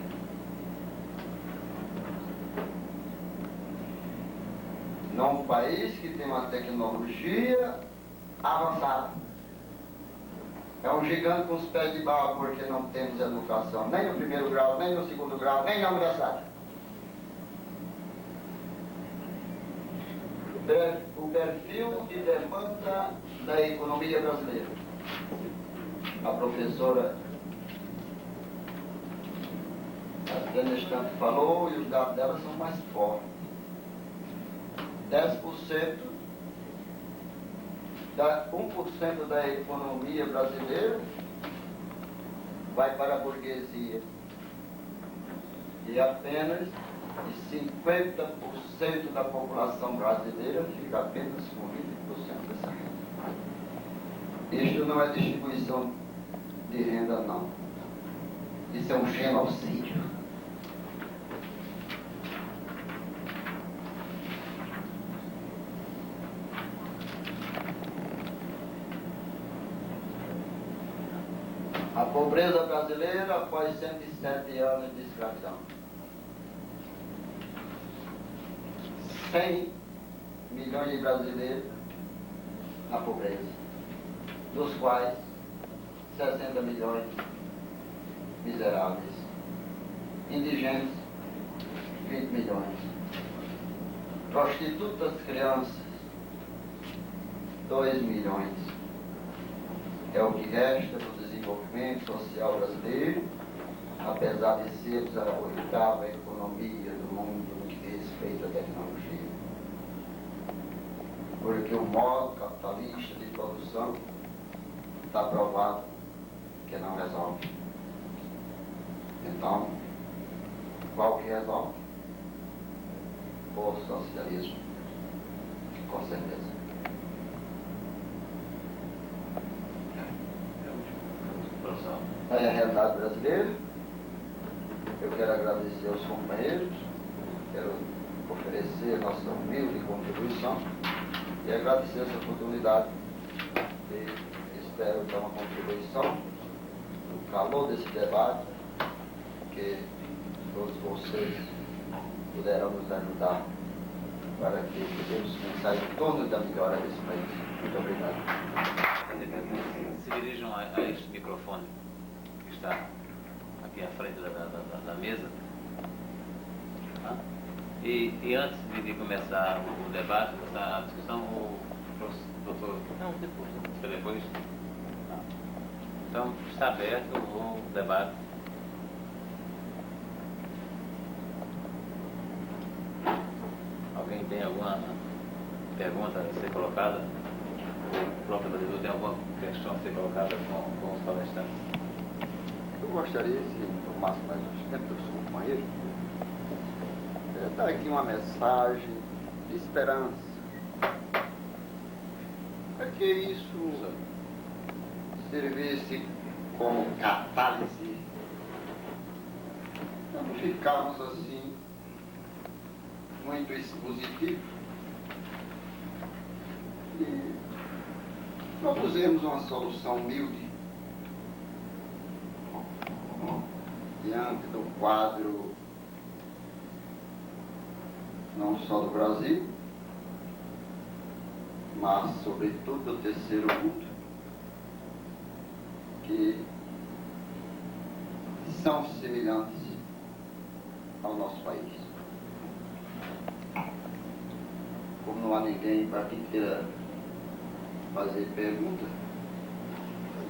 Num país que tem uma tecnologia avançada. É um gigante com os pés de barro porque não temos educação, nem no primeiro grau, nem no segundo grau, nem na universidade. O perfil de demanda da economia brasileira. A professora Apenas tanto falou e os dados dela são mais fortes. 10%, 1% da economia brasileira vai para a burguesia e apenas 50% da população brasileira fica apenas com 20% dessa renda. Isto não é distribuição de renda, não. Isso é um genocídio. A pobreza brasileira após 107 anos de escravidão. 100 milhões de brasileiros na pobreza, dos quais 60 milhões miseráveis, indigentes 20 milhões, prostitutas crianças 2 milhões. É o que resta do desenvolvimento social brasileiro, apesar de sermos a 8ª economia do mundo no que diz respeito à tecnologia. Porque o modo capitalista de produção está provado que não resolve. Então, qual que resolve? O socialismo, com certeza. É a realidade brasileira. Eu quero agradecer aos companheiros, quero oferecer nossa humilde contribuição e agradecer essa oportunidade e espero dar uma contribuição no calor desse debate, que todos vocês puderão nos ajudar para que podemos pensar em torno da melhora desse país. Muito obrigado. Se dirijam a este microfone que está aqui à frente da mesa. Tá? E antes de começar o debate, a discussão, o doutor... Não, depois. Tá. Então, está aberto o debate. Alguém tem alguma pergunta a ser colocada? O próprio vereador tem alguma questão a ser colocada com os palestrantes? Eu gostaria, se tomasse mais uns tempos dos companheiros, dar aqui uma mensagem de esperança. Para que isso servisse como catálise, não ficarmos assim muito expositivos e propusemos uma solução humilde diante do quadro não só do Brasil, mas sobretudo do terceiro mundo, que são semelhantes ao nosso país. Como não há ninguém para quem queira fazer pergunta,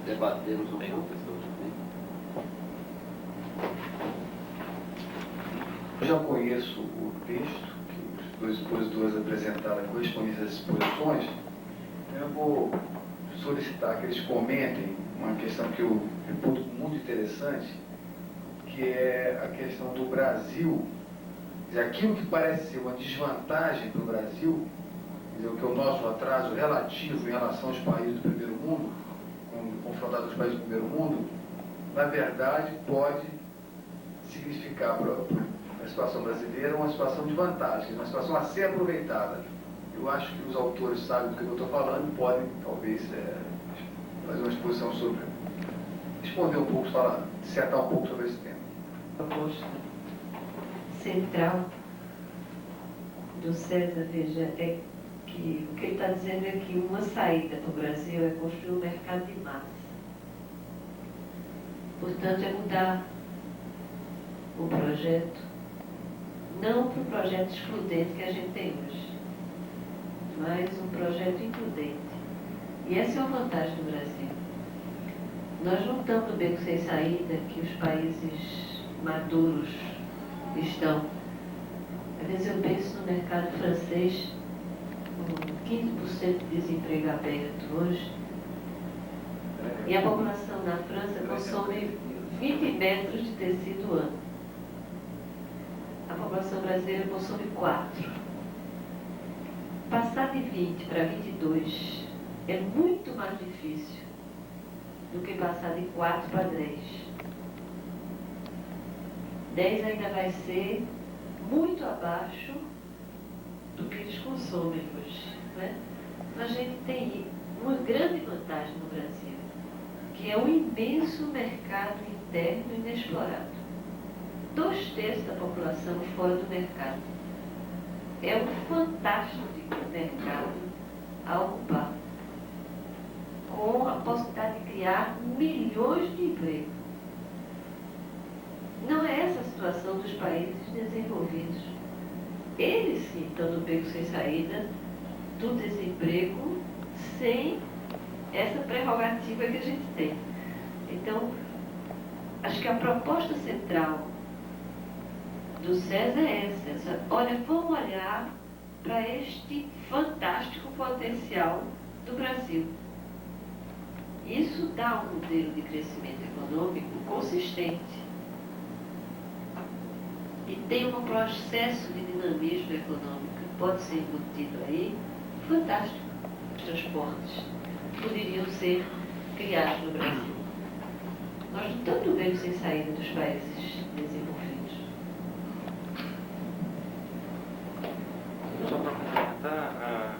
debatemos um pouco. Eu já conheço o texto que os dois expositores apresentaram correspondentes às exposições. Eu vou solicitar que eles comentem uma questão que eu reputo muito interessante, que é a questão do Brasil, aquilo que parece ser uma desvantagem para o Brasil, quer dizer, o que é o nosso atraso relativo em relação aos países do primeiro mundo, confrontado aos países do primeiro mundo, na verdade pode significar para a situação brasileira uma situação de vantagem, uma situação a ser aproveitada. Eu acho que os autores sabem do que eu estou falando, podem talvez fazer uma exposição sobre, responder um pouco, dissertar um pouco sobre esse tema. A proposta central do César, veja, é que o que ele está dizendo é que uma saída para o Brasil é construir um mercado de massa. Portanto, é mudar o projeto, não para o projeto excludente que a gente tem hoje, mas um projeto includente. E essa é uma vantagem do Brasil. Nós não estamos no beco sem saída que os países maduros estão. Às vezes eu penso no mercado francês, com 15% de desemprego aberto hoje, e a população na França consome 20 metros de tecido ano. A população brasileira consome 4. Passar de 20 para 22 é muito mais difícil do que passar de 4 para 10. 10 ainda vai ser muito abaixo do que eles consomem hoje. Né? A gente tem uma grande vantagem no Brasil, que é o imenso mercado interno inexplorado. 2/3 da população fora do mercado. É um fantástico mercado a ocupar, com a possibilidade de criar milhões de empregos. Não é essa a situação dos países desenvolvidos. Eles sim estão no beco sem saída do desemprego, sem essa prerrogativa que a gente tem. Então, acho que a proposta central do César é essa. Olha, vamos olhar para este fantástico potencial do Brasil. Isso dá um modelo de crescimento econômico consistente. E tem um processo de dinamismo econômico que pode ser embutido aí, fantástico. Os transportes poderiam ser criados no Brasil. Nós não estamos no beco sem saída dos países desenvolvidos. Só para complementar,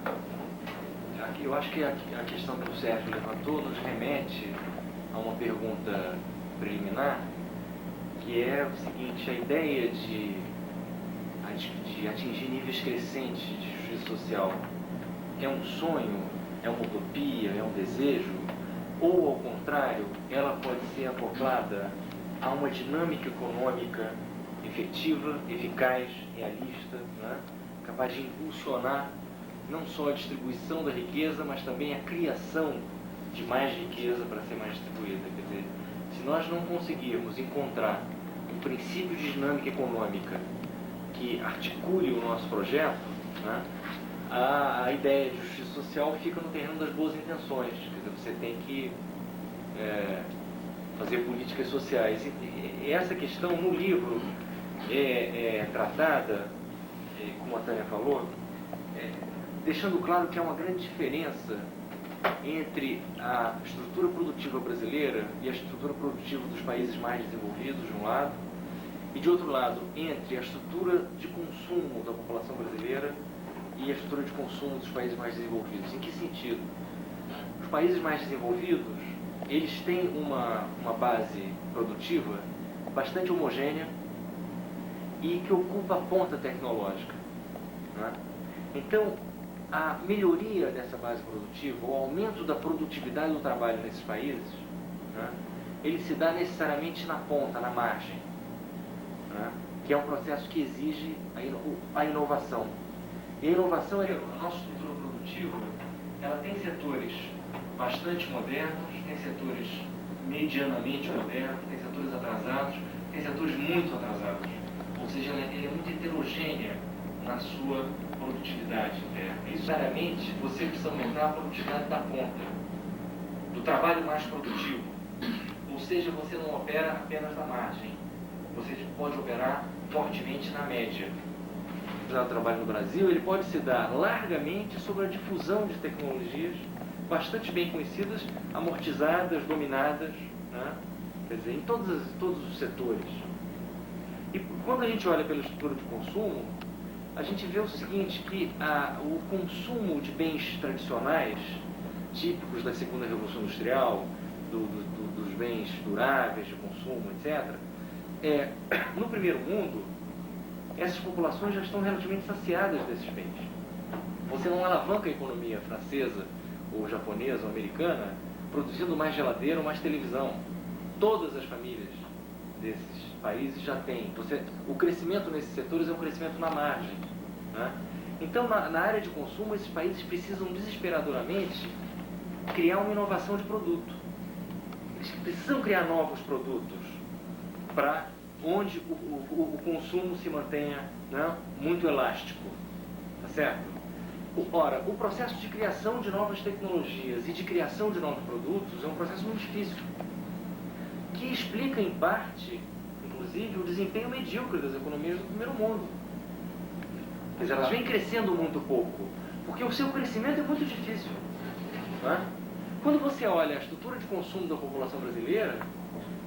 aqui eu acho que a questão que o Sérgio levantou nos remete a uma pergunta preliminar, que é o seguinte: a ideia de atingir níveis crescentes de justiça social é um sonho, é uma utopia, é um desejo, ou ao contrário, ela pode ser acoplada a uma dinâmica econômica efetiva, eficaz, realista, né? Capaz de impulsionar não só a distribuição da riqueza, mas também a criação de mais riqueza para ser mais distribuída. Quer dizer, se nós não conseguirmos encontrar um princípio de dinâmica econômica que articule o nosso projeto, né, a ideia de justiça social fica no terreno das boas intenções. Quer dizer, você tem que fazer políticas sociais. E essa questão no livro é tratada, como a Tânia falou, deixando claro que há uma grande diferença entre a estrutura produtiva brasileira e a estrutura produtiva dos países mais desenvolvidos, de um lado, e de outro lado, entre a estrutura de consumo da população brasileira e a estrutura de consumo dos países mais desenvolvidos. Em que sentido? Os países mais desenvolvidos, eles têm uma base produtiva bastante homogênea e que ocupa a ponta tecnológica, né? Então, a melhoria dessa base produtiva, o aumento da produtividade do trabalho nesses países, né, ele se dá necessariamente na ponta, na margem, né, que é um processo que exige a inovação. E a inovação, a nossa estrutura produtiva, ela tem setores bastante modernos, tem setores medianamente modernos, tem setores atrasados, tem setores muito atrasados. Ou seja, ela é muito heterogênea na sua produtividade interna. Necessariamente, você precisa aumentar a produtividade da ponta, do trabalho mais produtivo. Ou seja, você não opera apenas na margem, você pode operar fortemente na média. O trabalho no Brasil, ele pode se dar largamente sobre a difusão de tecnologias bastante bem conhecidas, amortizadas, dominadas, né? Quer dizer, em todos os setores. E quando a gente olha pela estrutura de consumo, a gente vê o seguinte, que o consumo de bens tradicionais, típicos da segunda revolução industrial, dos bens duráveis de consumo, etc., no primeiro mundo, essas populações já estão relativamente saciadas desses bens. Você não alavanca a economia francesa, ou japonesa, ou americana, produzindo mais geladeira ou mais televisão. Todas as famílias desses países já têm. O crescimento nesses setores é um crescimento na margem, né? Então, na área de consumo, esses países precisam desesperadoramente criar uma inovação de produto. Eles precisam criar novos produtos para onde o consumo se mantenha, né, muito elástico. Tá certo? Ora, o processo de criação de novas tecnologias e de criação de novos produtos é um processo muito difícil, que explica, em parte, inclusive, o desempenho medíocre das economias do primeiro mundo. Quer dizer, elas vêm crescendo muito pouco, porque o seu crescimento é muito difícil, né? Quando você olha a estrutura de consumo da população brasileira,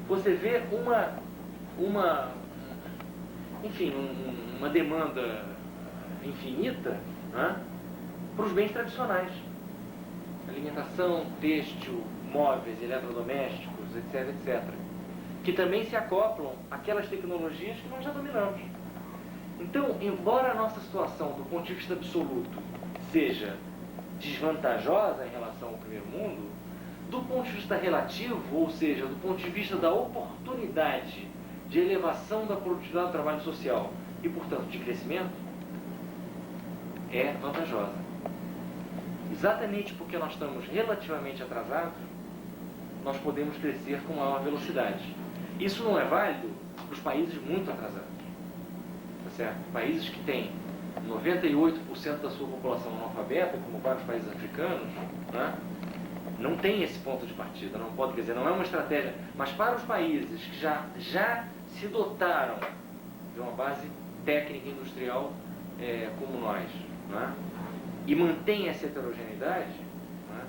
você vê uma demanda infinita, né, para os bens tradicionais. Alimentação, têxtil, móveis, eletrodomésticos, etc., etc. Que também se acoplam àquelas tecnologias que nós já dominamos. Então, embora a nossa situação, do ponto de vista absoluto, seja desvantajosa em relação ao primeiro mundo, do ponto de vista relativo, ou seja, do ponto de vista da oportunidade de elevação da produtividade do trabalho social e, portanto, de crescimento, é vantajosa. Exatamente porque nós estamos relativamente atrasados, nós podemos crescer com maior velocidade. Isso não é válido para os países muito atrasados. Tá certo? Países que têm 98% da sua população analfabeta, como vários países africanos, né, não tem esse ponto de partida, não pode, quer dizer, não é uma estratégia. Mas para os países que já se dotaram de uma base técnica e industrial como nós, né, e mantém essa heterogeneidade, né,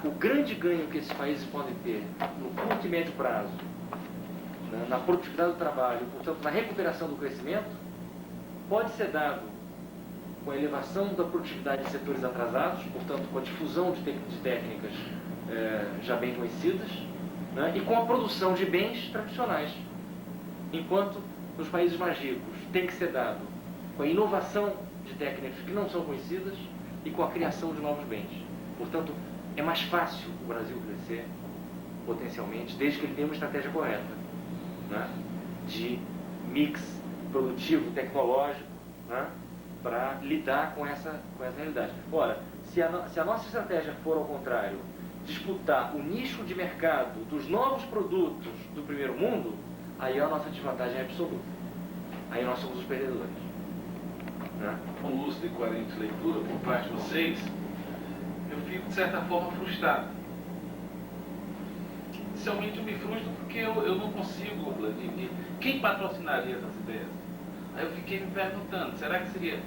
o grande ganho que esses países podem ter no curto e médio prazo, né, na produtividade do trabalho, portanto na recuperação do crescimento, pode ser dado com a elevação da produtividade em setores atrasados, portanto com a difusão de técnicas já bem conhecidas, né, e com a produção de bens tradicionais. Enquanto nos países mais ricos tem que ser dado com a inovação de técnicas que não são conhecidas e com a criação de novos bens. Portanto, é mais fácil o Brasil crescer potencialmente, desde que ele tenha uma estratégia correta, né, de mix produtivo, tecnológico, né, para lidar com essa realidade. Ora, se a nossa estratégia for ao contrário, disputar o nicho de mercado dos novos produtos do primeiro mundo, aí a nossa desvantagem é absoluta. Aí nós somos os perdedores. Né? Com lúcido e coerente leitura por parte de vocês, eu fico de certa forma frustrado. Inicialmente eu me frustro porque eu não consigo. Quem patrocinaria essas ideias? Aí eu fiquei me perguntando, será que seria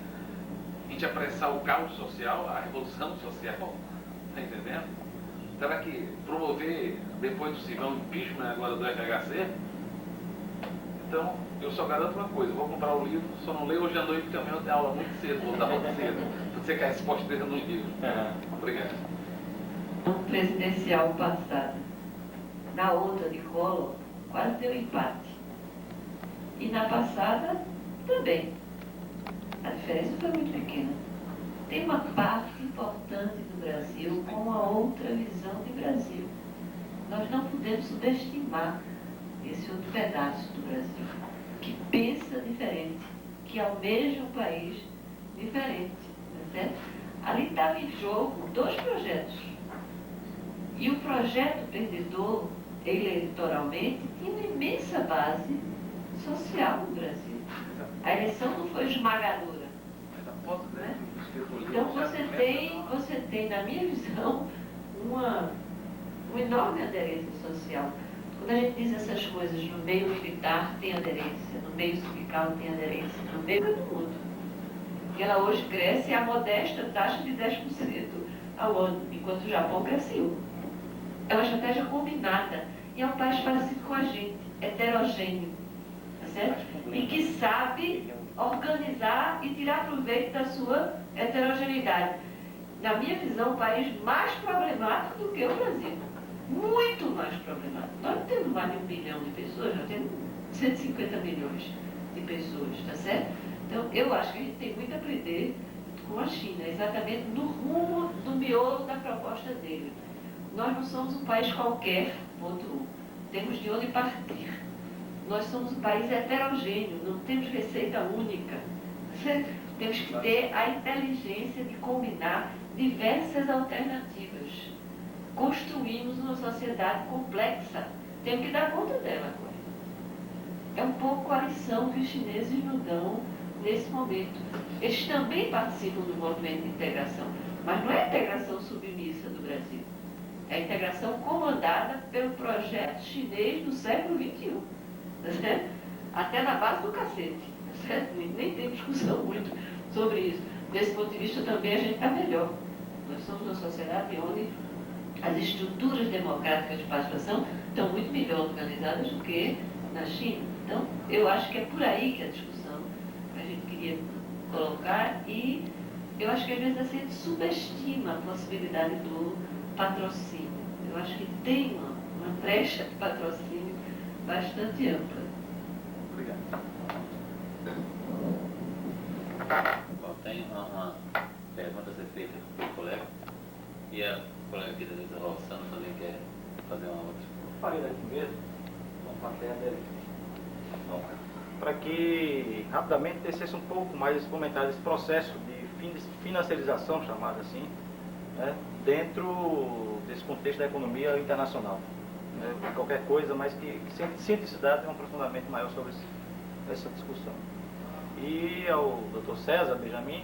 a gente apressar o caos social, a revolução social? está entendendo? Será que promover, depois do Silvão, impeachment agora do FHC? Então, eu só garanto uma coisa, vou comprar o livro, só não leio hoje à noite, porque amanhã eu tenho aula muito cedo, vou dar muito cedo. Pode ser que a resposta esteja no livro. Obrigado. No presidencial passado, na outra de Collor, quase deu empate. E na passada, também. A diferença foi muito pequena. Tem uma parte importante do Brasil com uma outra visão de Brasil. Nós não podemos subestimar esse outro pedaço do Brasil, que pensa diferente, que almeja um país diferente. Tá certo? Ali estava em jogo 2 projetos. E o projeto perdedor, eleitoralmente, tinha uma imensa base social no Brasil. A eleição não foi esmagadora. Né? Então você tem, na minha visão, uma enorme aderência social. Quando a gente diz essas coisas, no meio militar tem aderência, no meio sindical tem aderência, no meio do mundo. E ela hoje cresce a modesta taxa de 10% ao ano, enquanto o Japão cresceu. É uma estratégia combinada e é um país parecido com a gente, heterogêneo, tá certo? E que sabe organizar e tirar proveito da sua heterogeneidade. Na minha visão, um país mais problemático do que o Brasil. Muito mais problemático. Nós não temos mais de 1 bilhão de pessoas, nós temos 150 milhões de pessoas, tá certo? Então, eu acho que a gente tem muito a aprender com a China, exatamente no rumo do miolo da proposta dele. Nós não somos um país qualquer, ponto 1. Temos de onde partir. Nós somos um país heterogêneo, não temos receita única. Certo? Temos que ter a inteligência de combinar diversas alternativas. Construímos uma sociedade complexa. Temos que dar conta dela agora. É um pouco a lição que os chineses nos dão nesse momento. Eles também participam do movimento de integração, mas não é a integração submissa do Brasil. É a integração comandada pelo projeto chinês do século XXI. Tá certo? Até na base do cacete. Tá certo? Nem tem discussão muito sobre isso. Desse ponto de vista também a gente está melhor. Nós somos uma sociedade onde as estruturas democráticas de participação estão muito melhor organizadas do que na China. Então, eu acho que é por aí que a discussão que a gente queria colocar, e eu acho que às vezes a gente subestima a possibilidade do patrocínio. Eu acho que tem uma brecha de patrocínio bastante ampla. Obrigado. Bom, tem uma pergunta a ser feita pelo colega, e a colega aqui da Luísa Rossano também quer fazer uma outra. Falei daqui mesmo, vamos para a terra dele. Para que rapidamente descesse um pouco mais esse comentário, esse processo de financiarização, chamado assim, né, dentro desse contexto da economia internacional. Né, qualquer coisa, mas que cientificidade tem um aprofundamento maior sobre essa discussão. E ao Dr. César Benjamin,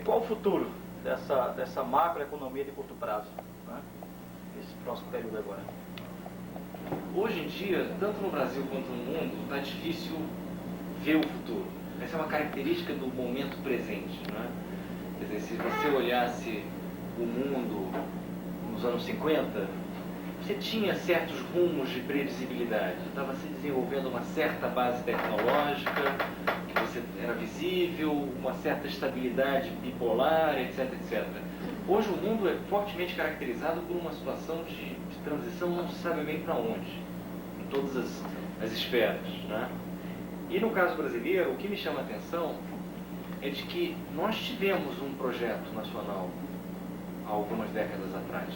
qual o futuro dessa macroeconomia de curto prazo, né, esse próximo período agora? Hoje em dia, tanto no Brasil quanto no mundo, está difícil ver o futuro. Essa é uma característica do momento presente. Né? Quer dizer, se você olhasse o mundo nos anos 50, você tinha certos rumos de previsibilidade. Estava se desenvolvendo uma certa base tecnológica, que você era visível, uma certa estabilidade bipolar, etc, etc. Hoje o mundo é fortemente caracterizado por uma situação de transição, não se sabe bem para onde, em todas as esferas. Né? E no caso brasileiro, o que me chama a atenção é de que nós tivemos um projeto nacional há algumas décadas atrás.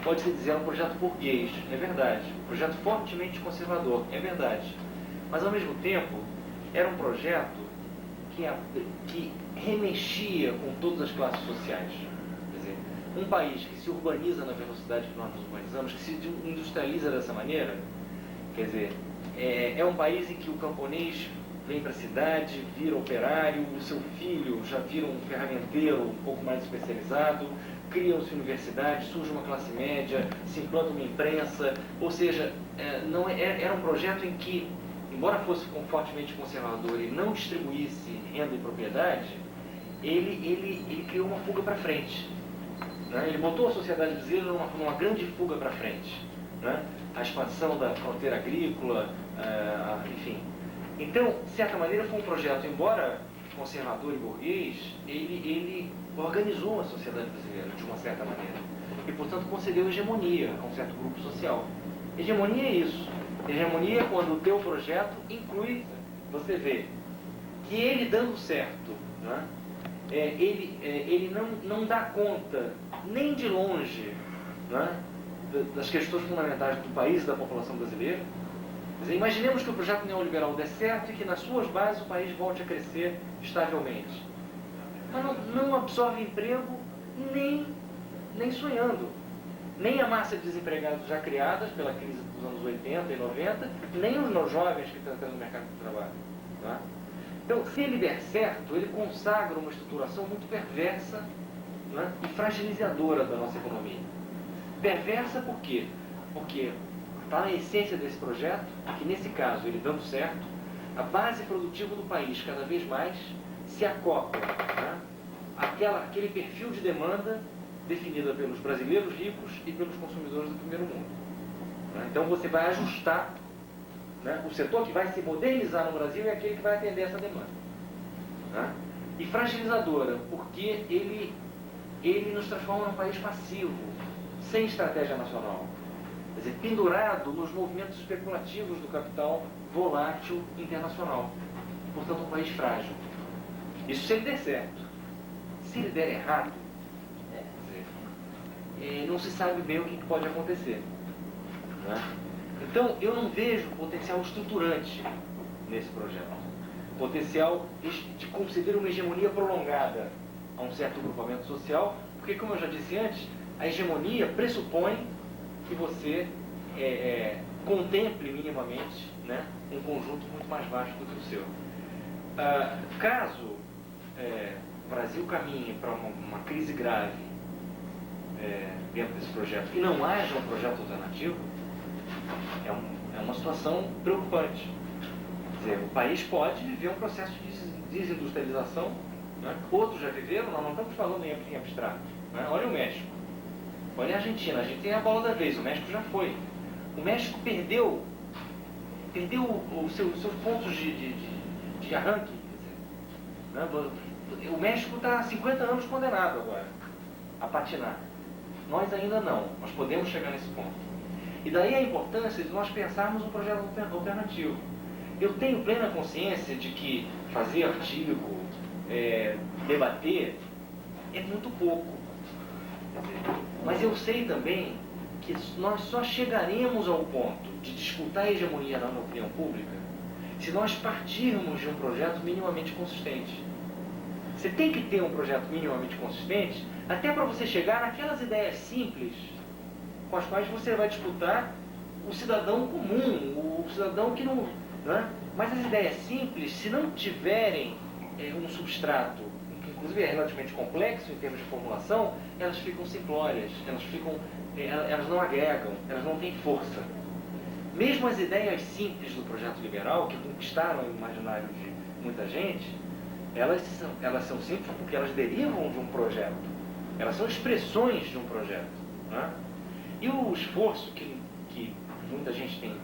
Pode-se dizer um projeto burguês, é verdade. Um projeto fortemente conservador, é verdade. Mas ao mesmo tempo, era um projeto que remexia com todas as classes sociais. Quer dizer, um país que se urbaniza na velocidade que nós nos urbanizamos, que se industrializa dessa maneira, quer dizer, é um país em que o camponês vem para a cidade, vira operário, o seu filho já vira um ferramenteiro um pouco mais especializado, criam-se universidades, surge uma classe média, se implanta uma imprensa, ou seja, era um projeto em que, embora fosse fortemente conservador e não distribuísse renda e propriedade, ele criou uma fuga para frente. né? Ele botou a sociedade brasileira numa grande fuga para frente, né? A expansão da fronteira agrícola, enfim. Então, de certa maneira, foi um projeto, embora conservador e burguês, ele organizou a sociedade brasileira de uma certa maneira. E, portanto, concedeu hegemonia a um certo grupo social. Hegemonia é isso. Hegemonia é quando o teu projeto inclui, você vê, que ele dando certo, né? Ele não dá conta, nem de longe, né? Das questões fundamentais do país e da população brasileira. Quer dizer, imaginemos que o projeto neoliberal dê certo e que nas suas bases o país volte a crescer estavelmente. Mas não absorve emprego nem sonhando. Nem a massa de desempregados já criadas pela crise dos anos 80 e 90, nem os jovens que estão entrando no mercado de trabalho. Tá? Então, se ele der certo, ele consagra uma estruturação muito perversa, né, e fragilizadora da nossa economia. Perversa por quê? Porque está na essência desse projeto, que nesse caso, ele dando certo, a base produtiva do país cada vez mais se acopla, né, àquele perfil de demanda definida pelos brasileiros ricos e pelos consumidores do primeiro mundo. Né? Então você vai ajustar, né, o setor que vai se modernizar no Brasil é aquele que vai atender essa demanda. Né? E fragilizadora, porque ele nos transforma num país passivo, sem estratégia nacional. Quer dizer, pendurado nos movimentos especulativos do capital volátil internacional. Portanto, um país frágil. Isso se ele der certo. Se ele der errado, não se sabe bem o que pode acontecer. Né? Então, eu não vejo potencial estruturante nesse projeto. Potencial de conceder uma hegemonia prolongada a um certo grupamento social, porque, como eu já disse antes, a hegemonia pressupõe que você contemple minimamente, né, um conjunto muito mais vasto do que o seu. Caso o Brasil caminhe para uma crise grave dentro desse projeto e não haja um projeto alternativo, é uma situação preocupante. Quer dizer, o país pode viver um processo de desindustrialização, né? Outros já viveram, nós não estamos falando em abstrato. Né? Olha o México, olha a Argentina. A gente tem a bola da vez, o México já foi. O México perdeu os seus pontos de arranque. Quer dizer, né? O México está há 50 anos condenado agora a patinar. Nós ainda não, nós podemos chegar nesse ponto. E daí a importância de nós pensarmos um projeto alternativo. Eu tenho plena consciência de que fazer artigo, debater, é muito pouco. Mas eu sei também que nós só chegaremos ao ponto de disputar a hegemonia na opinião pública se nós partirmos de um projeto minimamente consistente. Você tem que ter um projeto minimamente consistente até para você chegar naquelas ideias simples com as quais você vai disputar o cidadão comum, o cidadão que não... Né? Mas as ideias simples, se não tiverem um substrato, que inclusive é relativamente complexo em termos de formulação, elas ficam simplórias, elas não agregam, elas não têm força. Mesmo as ideias simples do projeto liberal, que conquistaram o imaginário de muita gente, elas são simples porque elas derivam de um projeto. Elas são expressões de um projeto. Né? E o esforço que muita gente tem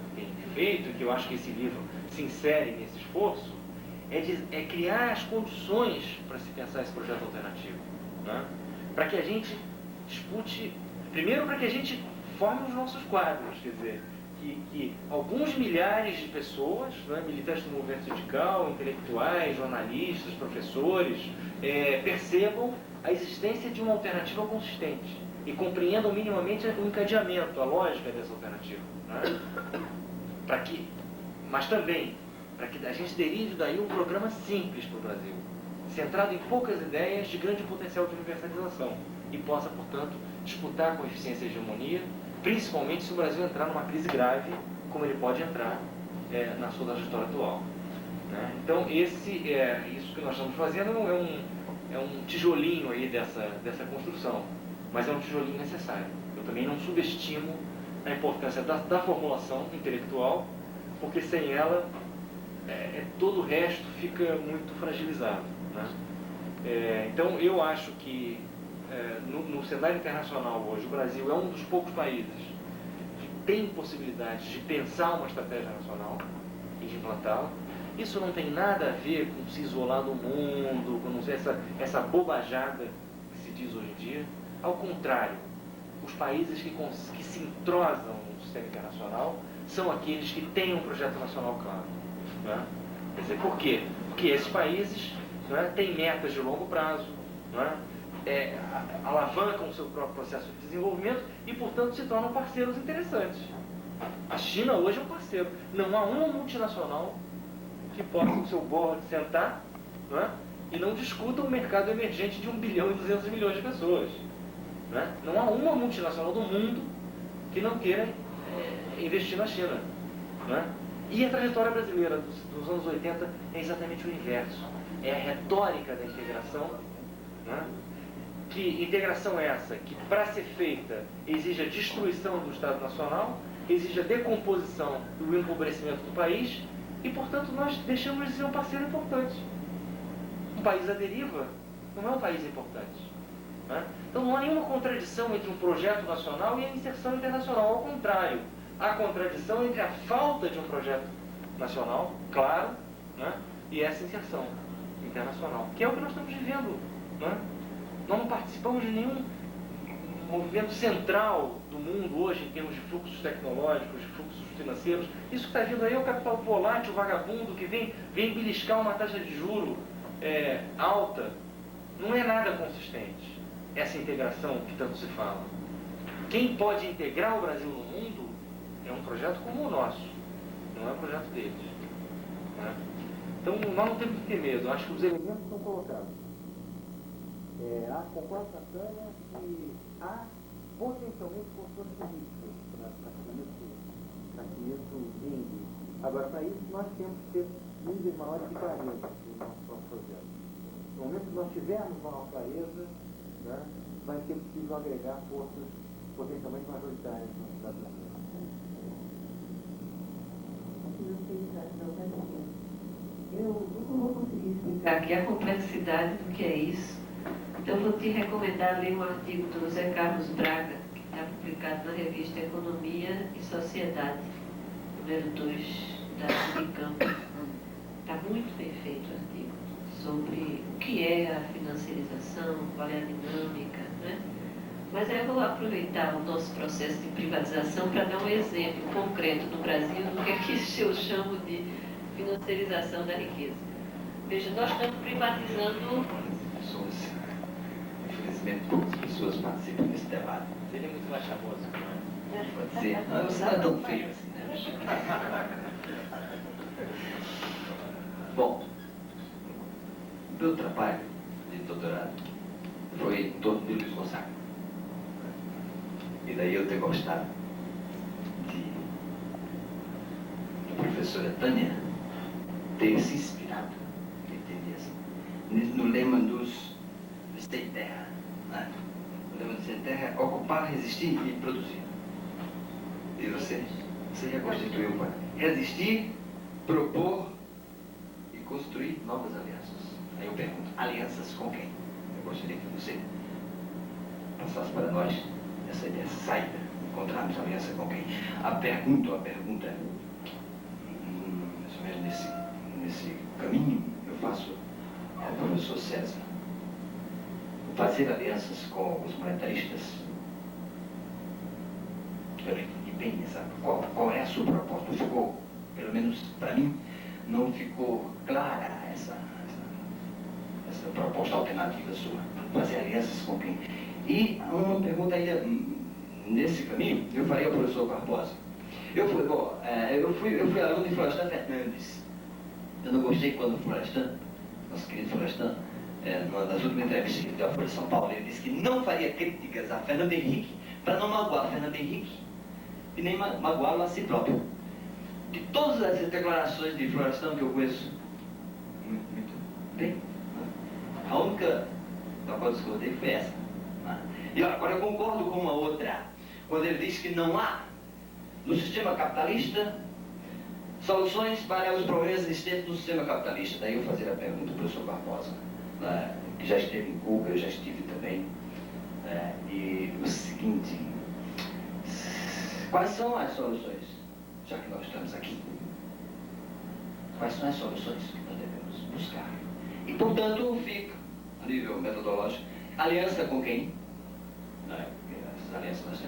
feito, que eu acho que esse livro se insere nesse esforço, é criar as condições para se pensar esse projeto alternativo. Né? Para que a gente dispute, primeiro para que a gente forme os nossos quadros, quer dizer, que alguns milhares de pessoas, né, militantes do movimento sindical, intelectuais, jornalistas, professores, percebam a existência de uma alternativa consistente e compreendam minimamente o encadeamento, a lógica dessa alternativa. Né? Mas também para que a gente derive daí um programa simples para o Brasil, centrado em poucas ideias de grande potencial de universalização e possa, portanto, disputar com eficiência e hegemonia, principalmente se o Brasil entrar numa crise grave, como ele pode entrar na sua trajetória atual. Né? Então, isso que nós estamos fazendo é um tijolinho aí dessa construção, mas é um tijolinho necessário. Eu também não subestimo a importância da formulação intelectual, porque sem ela, todo o resto fica muito fragilizado. Né? Então, eu acho que no cenário internacional hoje, o Brasil é um dos poucos países que tem possibilidade de pensar uma estratégia nacional e de implantá-la. Isso não tem nada a ver com se isolar do mundo, com não ser essa bobajada que se diz hoje em dia. Ao contrário, os países que se entrosam no sistema internacional são aqueles que têm um projeto nacional claro. Né? Quer dizer, por quê? Porque esses países, né, têm metas de longo prazo, né, alavancam o seu próprio processo de desenvolvimento e, portanto, se tornam parceiros interessantes. A China hoje é um parceiro. Não há uma multinacional que possa, no seu board, sentar, né, e não discuta um mercado emergente de 1 bilhão e 200 milhões de pessoas. Né? Não há uma multinacional do mundo que não queira investir na China. Né? E a trajetória brasileira dos anos 80 é exatamente o inverso. É a retórica da integração, né? Que integração é essa? Que, para ser feita, exige a destruição do Estado Nacional, exige a decomposição e o empobrecimento do país e, portanto, nós deixamos de ser um parceiro importante. Um país à deriva não é um país importante. Né? Então não há nenhuma contradição entre um projeto nacional e a inserção internacional. Ao contrário, há contradição entre a falta de um projeto nacional, claro, né, e essa inserção internacional, que é o que nós estamos vivendo. Né? Nós não participamos de nenhum movimento central do mundo hoje em termos de fluxos tecnológicos, de fluxos financeiros. Isso que está vindo aí é o capital volátil, vagabundo, que vem beliscar uma taxa de juro alta. Não é nada consistente essa integração que tanto se fala. Quem pode integrar o Brasil no mundo é um projeto como o nosso, não é um projeto deles. Né? Então nós não temos que ter medo, acho que os elementos estão colocados. Concordo com a Tânia que há potencialmente forças políticas para que isso vingue. Agora, para isso, nós temos que ter níveis maiores de clareza no nosso próprio projeto. No momento que nós tivermos maior clareza, né, vai ser possível agregar forças potencialmente majoritárias no Estado brasileiro. Eu não vou conseguir explicar aqui a complexidade do que é isso. Então, vou te recomendar ler um artigo do José Carlos Braga, que está publicado na revista Economia e Sociedade, número 2 da Unicamp. Está muito bem feito o artigo sobre o que é a financiarização, qual é a dinâmica, né? Mas eu vou aproveitar o nosso processo de privatização para dar um exemplo concreto no Brasil do que aqui eu chamo de financiarização da riqueza. Veja, nós estamos privatizando... Infelizmente, poucas pessoas participam desse debate. Seria muito mais famoso. Pode ser. Não, você não é tão feio assim, né? Bom, meu trabalho de doutorado foi em torno de Luiz Gonzaga. E daí eu ter gostado da professora Tânia ter se inspirado, no lema dos Sem Terra. Né? O lema do Sem Terra é ocupar, resistir e produzir. E você reconstituiu para resistir, propor e construir novas alianças. Aí eu pergunto, alianças com quem? Eu gostaria que você passasse para nós essa saída, encontrarmos aliança com quem? A pergunta é, mais ou menos nesse caminho, eu faço ao professor César. Fazer alianças com os monetaristas. Eu não entendi bem qual é a sua proposta. Não ficou, pelo menos para mim, não ficou clara essa proposta alternativa sua. Fazer alianças com quem? E uma pergunta ainda nesse caminho, eu falei ao professor Barbosa. Eu fui aluno de Florestan Fernandes. Eu não gostei quando o Florestan, nosso querido Florestan, numa das últimas entrevistas que ele deu à Folha de São Paulo, ele disse que não faria críticas a Fernando Henrique para não magoar Fernando Henrique e nem magoá-lo a si próprio. De todas as declarações de Florestan que eu conheço muito bem, a única da qual eu discordei foi essa. E agora eu concordo com uma outra, quando ele diz que não há no sistema capitalista soluções para os problemas existentes no sistema capitalista. Daí eu fazer a pergunta ao professor Barbosa, que já esteve em Cuba, eu já estive também. E o seguinte, quais são as soluções, já que nós estamos aqui? Quais são as soluções que nós devemos buscar? E, portanto, fica, a nível metodológico, aliança com quem? Essas alianças nós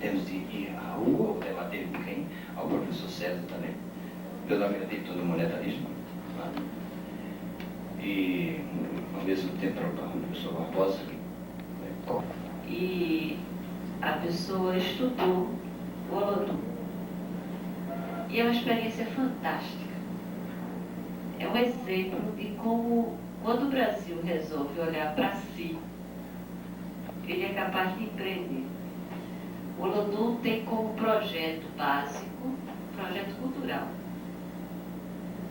temos de ir à rua, debater com quem? Ao professor César também, pelo adepto do monetarismo. E, ao mesmo tempo, para o professor Barbosa. E a pessoa estudou o Olodum. E é uma experiência fantástica. É um exemplo de como, quando o Brasil resolve olhar para si, ele é capaz de empreender. O Olodum tem como projeto básico, projeto cultural,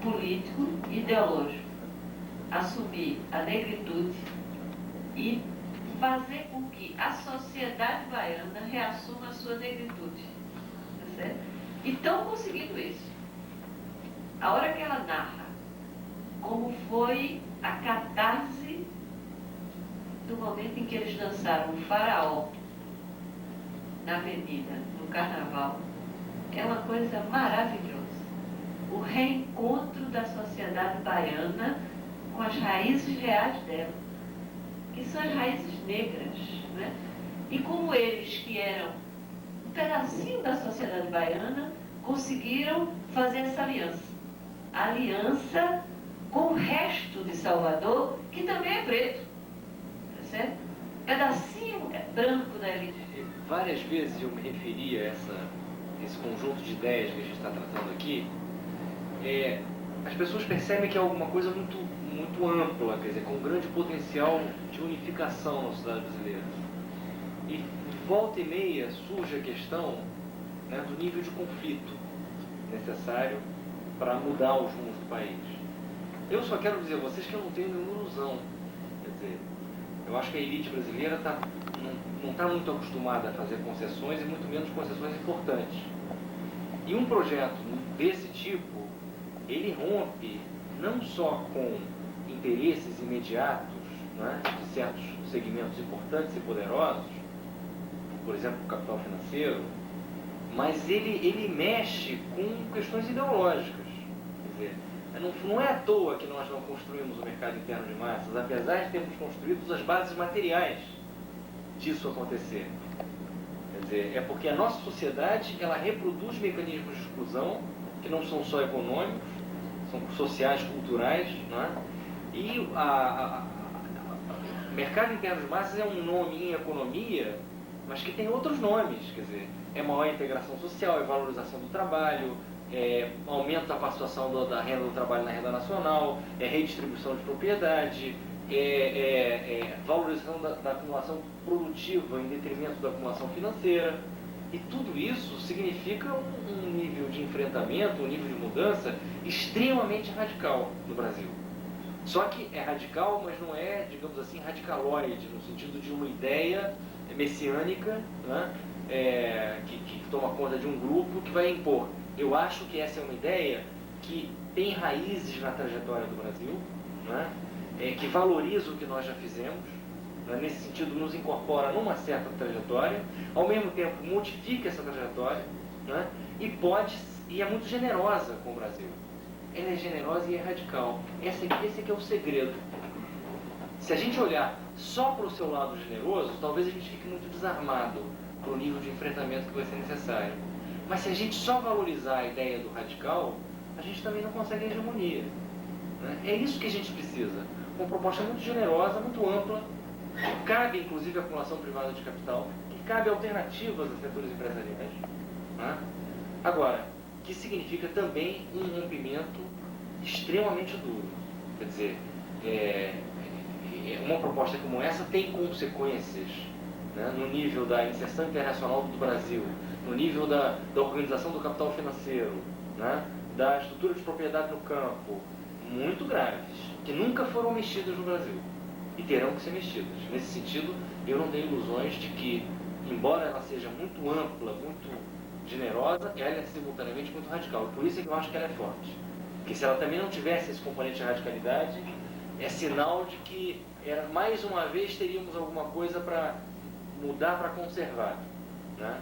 político e ideológico, assumir a negritude e fazer com que a sociedade baiana reassuma a sua negritude. Tá certo? E estão conseguindo isso. A hora que ela narra como foi a catarse do momento em que eles dançaram o Faraó na avenida, no carnaval, é uma coisa maravilhosa. O reencontro da sociedade baiana com as raízes reais dela, que são as raízes negras, né? E como eles, que eram um pedacinho da sociedade baiana, conseguiram fazer essa aliança. A aliança com o resto de Salvador, que também é preto, tá certo? Pedacinho branco da elite. Várias vezes eu me referi a esse conjunto de ideias que a gente está tratando aqui. As pessoas percebem que é alguma coisa muito ampla, quer dizer, com grande potencial de unificação na sociedade brasileira. E volta e meia surge a questão, né, do nível de conflito necessário para mudar os rumos do país. Eu só quero dizer a vocês que eu não tenho nenhuma ilusão. Quer dizer, eu acho que a elite brasileira não está muito acostumada a fazer concessões e muito menos concessões importantes. E um projeto desse tipo, ele rompe não só com interesses imediatos, né, de certos segmentos importantes e poderosos, por exemplo, o capital financeiro, mas ele mexe com questões ideológicas. Quer dizer, não é à toa que nós não construímos o mercado interno de massas, apesar de termos construído as bases materiais disso acontecer. Quer dizer, é porque a nossa sociedade, ela reproduz mecanismos de exclusão que não são só econômicos, são sociais, culturais, não é? E o mercado interno de massas é um nome em economia, mas que tem outros nomes, quer dizer, é maior integração social, é valorização do trabalho, é aumento da participação da renda do trabalho na renda nacional, é redistribuição de propriedade, é valorização da acumulação produtiva em detrimento da acumulação financeira. E tudo isso significa um nível de enfrentamento, um nível de mudança extremamente radical no Brasil. Só que é radical, mas não é, digamos assim, radicaloide, no sentido de uma ideia messiânica, né, que toma conta de um grupo que vai impor. Eu acho que essa é uma ideia que tem raízes na trajetória do Brasil, né, que valoriza o que nós já fizemos, né, nesse sentido nos incorpora numa certa trajetória, ao mesmo tempo modifica essa trajetória, né, e é muito generosa com o Brasil. Ela é generosa e é radical. Esse aqui é o segredo. Se a gente olhar só para o seu lado generoso, talvez a gente fique muito desarmado para o nível de enfrentamento que vai ser necessário. Mas se a gente só valorizar a ideia do radical, a gente também não consegue a hegemonia. Né? É isso que a gente precisa. Uma proposta muito generosa, muito ampla, que cabe inclusive a acumulação privada de capital, que cabe alternativas a setores empresariais. Né? Agora, que significa também um rompimento extremamente duro. Quer dizer, uma proposta como essa tem consequências, né, no nível da inserção internacional do Brasil, no nível da organização do capital financeiro, né, da estrutura de propriedade no campo, muito graves, que nunca foram mexidas no Brasil e terão que ser mexidas. Nesse sentido, eu não tenho ilusões de que, embora ela seja muito ampla, muito generosa, ela é simultaneamente muito radical. Por isso é que eu acho que ela é forte. Porque se ela também não tivesse esse componente de radicalidade, é sinal de que mais uma vez teríamos alguma coisa para mudar para conservar, né?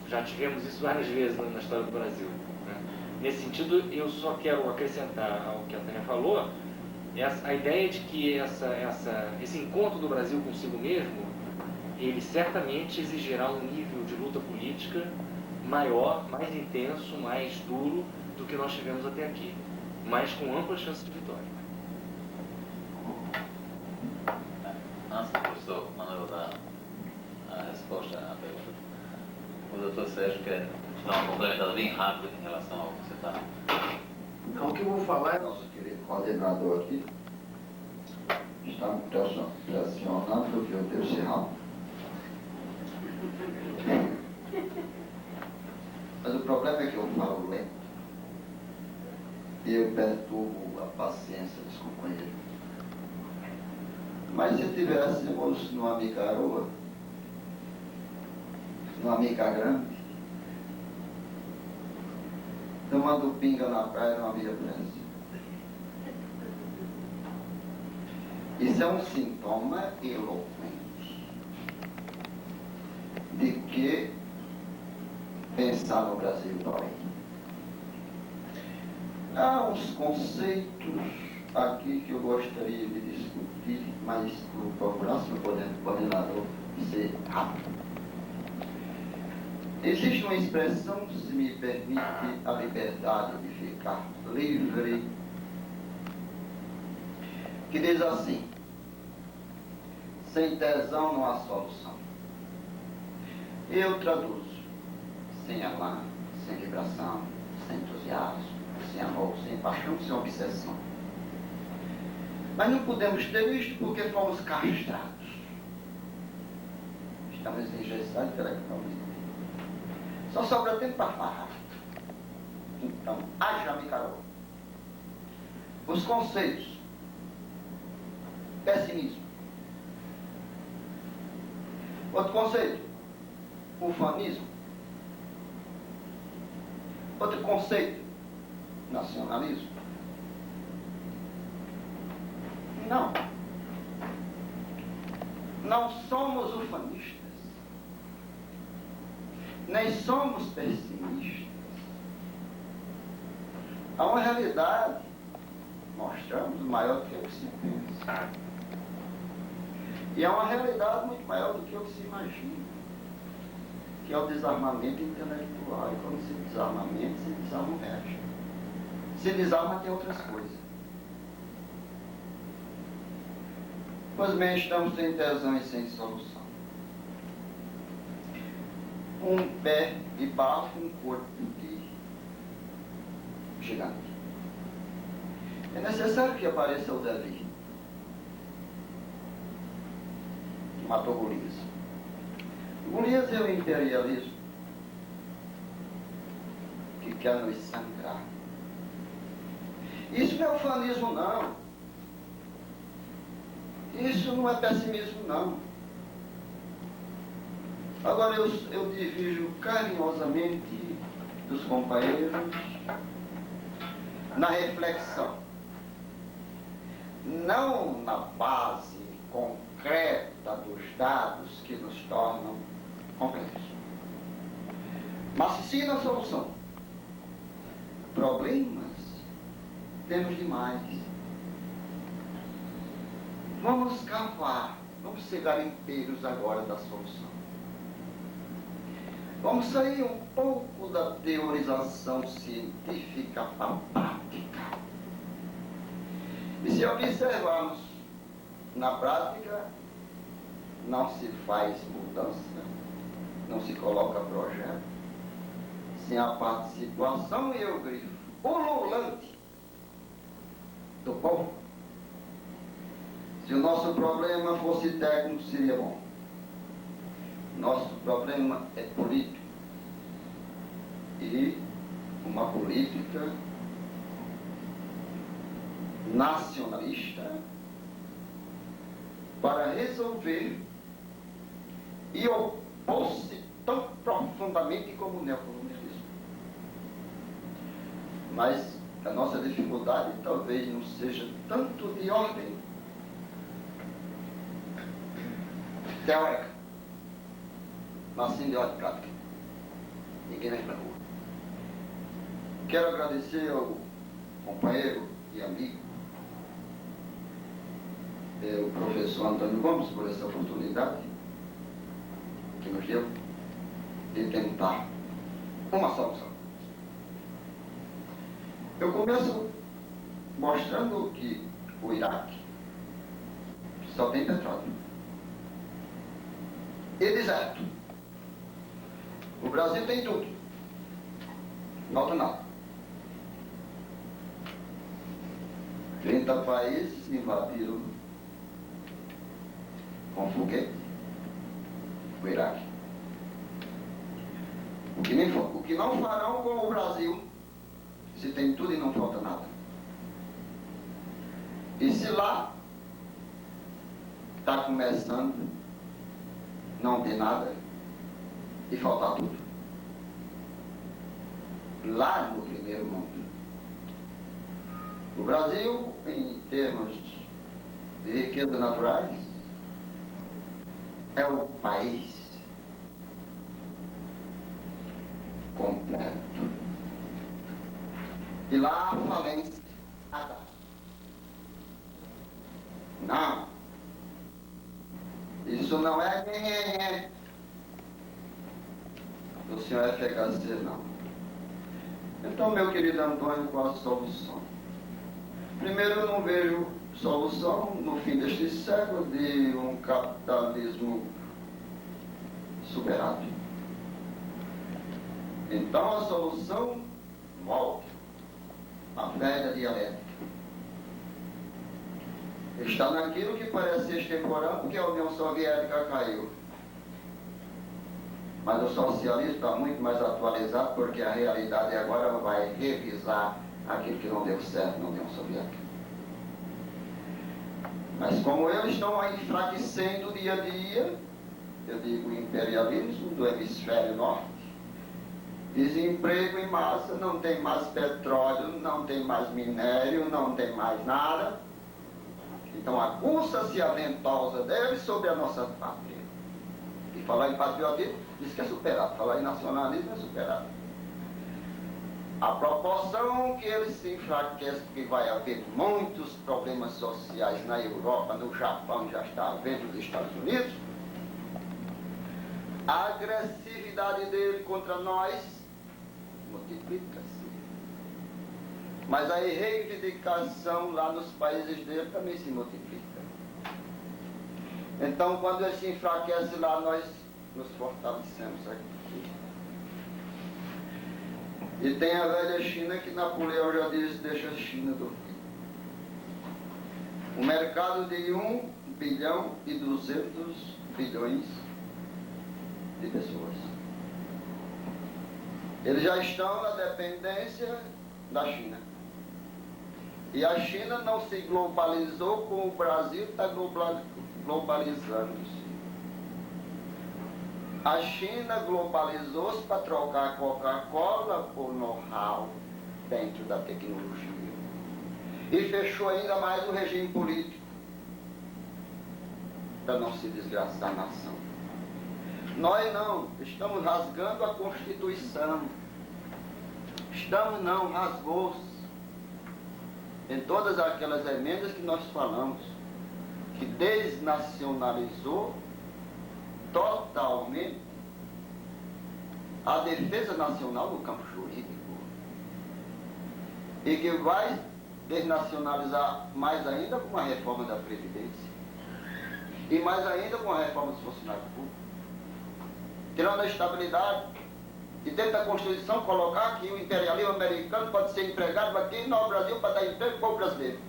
Já tivemos isso várias vezes na história do Brasil, né? Nesse sentido, eu só quero acrescentar ao que a Tânia falou, a ideia de que esse encontro do Brasil consigo mesmo, ele certamente exigirá um nível de luta política maior, mais intenso, mais duro do que nós tivemos até aqui, mas com ampla chance de vitória. Antes do professor Manuel dar a resposta à pergunta, o doutor Sérgio quer dar uma complementada bem rápida em relação ao que você está. Não, o que eu vou falar é nosso querido coordenador aqui está me pressionando porque eu devo ser rápido. Mas o problema é que eu falo lento e eu perturbo a paciência dos companheiros. Mas se tivéssemos numa micaroa, numa mica grande, tomando pinga na praia não havia pressa. Isso é um sintoma eloquente de que pensar no Brasil dói. Há uns conceitos aqui que eu gostaria de discutir, mas vou procurar se o coordenador ser rápido. Existe uma expressão, se me permite a liberdade de ficar livre, que diz assim: sem tesão não há solução. Eu traduzo: sem amar, sem vibração, sem entusiasmo, sem amor, sem paixão, sem obsessão. Mas não podemos ter isto porque fomos castrados. Estamos engessados intelectualmente. Só sobra tempo para farra. Então, haja micarol. Os conceitos: pessimismo. Outro conceito: ufanismo. Outro conceito: nacionalismo. Não. Não somos ufanistas. Nem somos pessimistas. Há uma realidade, mostramos, maior do que o que se pensa. E há uma realidade muito maior do que o que se imagina, que é o desarmamento intelectual. E quando se desarma a mente, se desarma o resto. Se desarma tem outras coisas. Pois bem, estamos sem tesão e sem solução. Um pé de barro, um corpo de gigante. É necessário que apareça o Davi, que matou Golias. Golias é o imperialismo que quer nos sangrar. Isso não é ufanismo, não. Isso não é pessimismo, não. Agora eu dirijo carinhosamente dos companheiros na reflexão, não na base concreta dos dados que nos tornam complexos, mas sim na solução. Problemas temos demais. Vamos cavar, vamos ser garimpeiros agora da solução. Vamos sair um pouco da teorização científica para a prática. E se observarmos na prática, não se faz mudança, não se coloca projeto, sem a participação, e eu grifo, ululante do povo. Se o nosso problema fosse técnico, seria bom. Nosso problema é político. E uma política nacionalista para resolver e opor-se tão profundamente como o neocolonialismo. Mas a nossa dificuldade talvez não seja tanto de ordem teórica, mas sim de ordem prática. Ninguém vem para a rua. Quero agradecer ao companheiro e amigo, o professor Antônio Gomes, por essa oportunidade que nos deu de tentar uma solução. Eu começo mostrando que o Iraque só tem petróleo e deserto. O Brasil tem tudo, não falta nada. 30 países invadiram com foguete o Iraque. O que não farão com o Brasil, se tem tudo e não falta nada. E se lá está começando, não tem nada e falta tudo. Lá no primeiro mundo. O Brasil, em termos de riquezas naturais, é o país completo. E lá a falência nada. Não. Isso não é do senhor FHC, não. Então, meu querido Antônio, qual a solução? Primeiro, eu não vejo solução no fim deste século de um capitalismo superado. Então, a solução volta à velha dialética. Está naquilo que parece ser extemporâneo, que a União Soviética caiu. Mas o socialismo está muito mais atualizado, porque a realidade agora vai revisar aquilo que não deu certo na União Soviética. Mas como eles estão enfraquecendo dia a dia, eu digo o imperialismo do hemisfério norte, desemprego em massa, não tem mais petróleo, não tem mais minério, não tem mais nada. Então aguça-se a ventosa deles sobre a nossa pátria. E falar em patriotismo diz que é superado, falar em nacionalismo é superado. A proporção que eles se enfraquecem, porque vai haver muitos problemas sociais na Europa, no Japão, já está havendo nos Estados Unidos, a agressividade dele contra nós multiplica-se. Mas a reivindicação lá nos países dele também se multiplica. Então, quando ele se enfraquece lá, nós nos fortalecemos aqui. E tem a velha China que Napoleão já disse, deixa a China dormir. Um mercado de 1 bilhão e 200 bilhões de pessoas. Eles já estão na dependência da China. E a China não se globalizou como o Brasil está globalizando-se. A China globalizou-se para trocar Coca-Cola por know-how dentro da tecnologia. E fechou ainda mais o regime político, para não se desgraçar a nação. Nós não, estamos rasgando a Constituição. Estamos não, rasgou-se. Em todas aquelas emendas que nós falamos, que desnacionalizou totalmente a defesa nacional no campo jurídico e que vai desnacionalizar mais ainda com a reforma da Previdência e mais ainda com a reforma dos funcionários públicos, tirando a estabilidade e dentro da Constituição colocar que o imperialismo americano pode ser empregado aqui no Brasil para dar emprego para o brasileiro.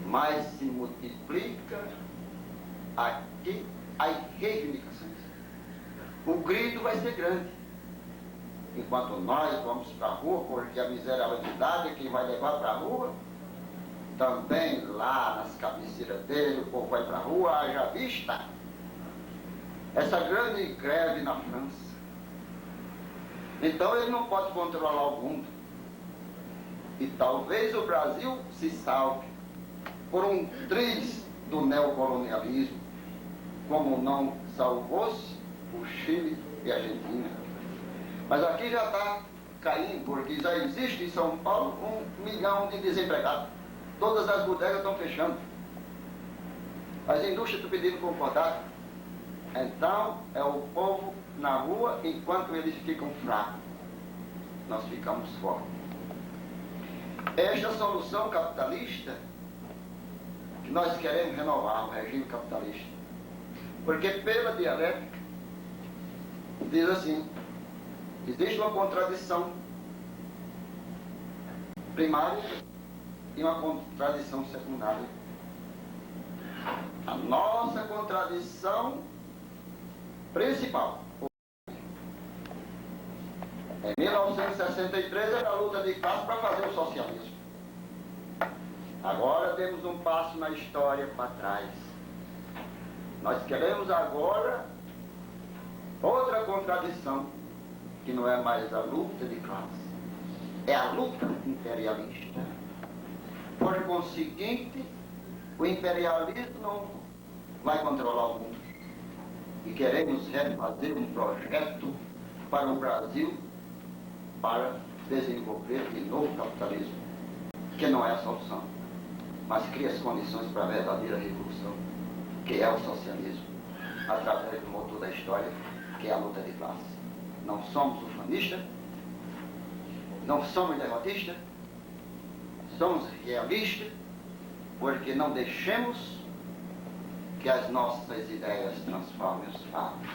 Mas se multiplica aqui as reivindicações. O grito vai ser grande. Enquanto nós vamos para a rua, porque a miserabilidade é quem vai levar para a rua, também lá nas cabeceiras dele, o povo vai para a rua, haja vista essa grande greve na França. Então ele não pode controlar o mundo. E talvez o Brasil se salve por um triz do neocolonialismo, como não salvou-se o Chile e a Argentina. Mas aqui já está caindo, porque já existe em São Paulo 1 milhão de desempregados. Todas as bodegas estão fechando. As indústrias estão pedindo concordado. Então, é o povo na rua enquanto eles ficam fracos. Nós ficamos fortes. Esta solução capitalista, que nós queremos renovar o regime capitalista. Porque pela dialética, diz assim, existe uma contradição primária e uma contradição secundária. A nossa contradição principal. Em 1963 era a luta de classe para fazer o socialismo. Agora demos um passo na história para trás. Nós queremos agora outra contradição, que não é mais a luta de classe, é a luta imperialista. Por conseguinte, o imperialismo não vai controlar o mundo. E queremos refazer um projeto para o Brasil para desenvolver de novo capitalismo, que não é a solução, mas cria as condições para a verdadeira revolução, que é o socialismo, através do motor da história, que é a luta de classe. Não somos ufanistas, não somos derrotistas, somos realistas, porque não deixemos que as nossas ideias transformem os fatos.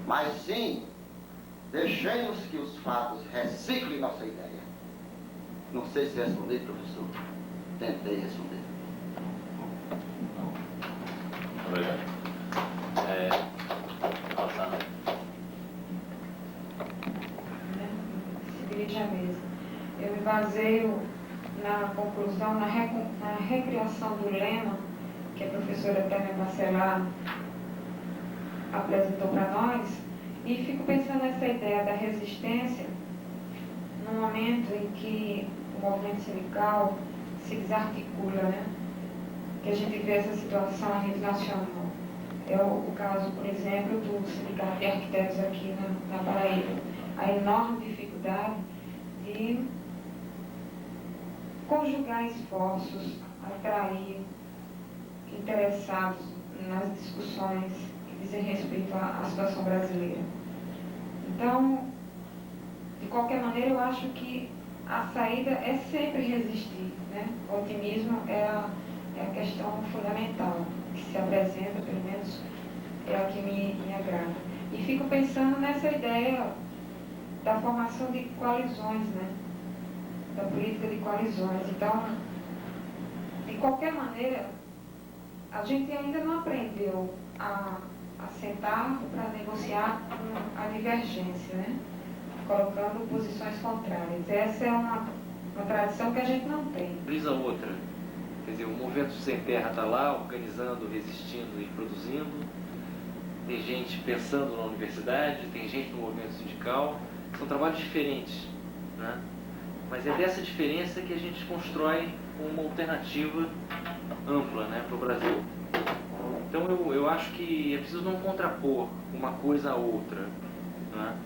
Mas sim, deixemos que os fatos reciclem nossa ideia. Não sei se respondi, professor. Tentei responder. Obrigado. Alessandra. Seguinte a mesa. Eu me baseio na conclusão, na recriação do lema que a professora Tânia Bacelar apresentou para nós, e fico pensando nessa ideia da resistência no momento em que o movimento sindical se desarticula, né? Que a gente vê essa situação a nível nacional. É o caso, por exemplo, do Sindicato de Arquitetos aqui na Paraíba. A enorme dificuldade de conjugar esforços, atrair interessados nas discussões que dizem respeito à situação brasileira. Então, de qualquer maneira, eu acho que a saída é sempre resistir, né? O otimismo é a questão fundamental que se apresenta, pelo menos é a que me agrada. E fico pensando nessa ideia da formação de coalizões, né? Da política de coalizões. Então, de qualquer maneira, a gente ainda não aprendeu a sentar para negociar a divergência, né? Colocando posições contrárias. Essa é uma tradição que a gente não tem. Brisa outra. Quer dizer, o Movimento Sem Terra está lá, organizando, resistindo e produzindo. Tem gente pensando na universidade, tem gente no movimento sindical. São trabalhos diferentes, né? Mas é dessa diferença que a gente constrói uma alternativa ampla, né, para o Brasil. Então eu acho que é preciso não contrapor uma coisa à outra, né?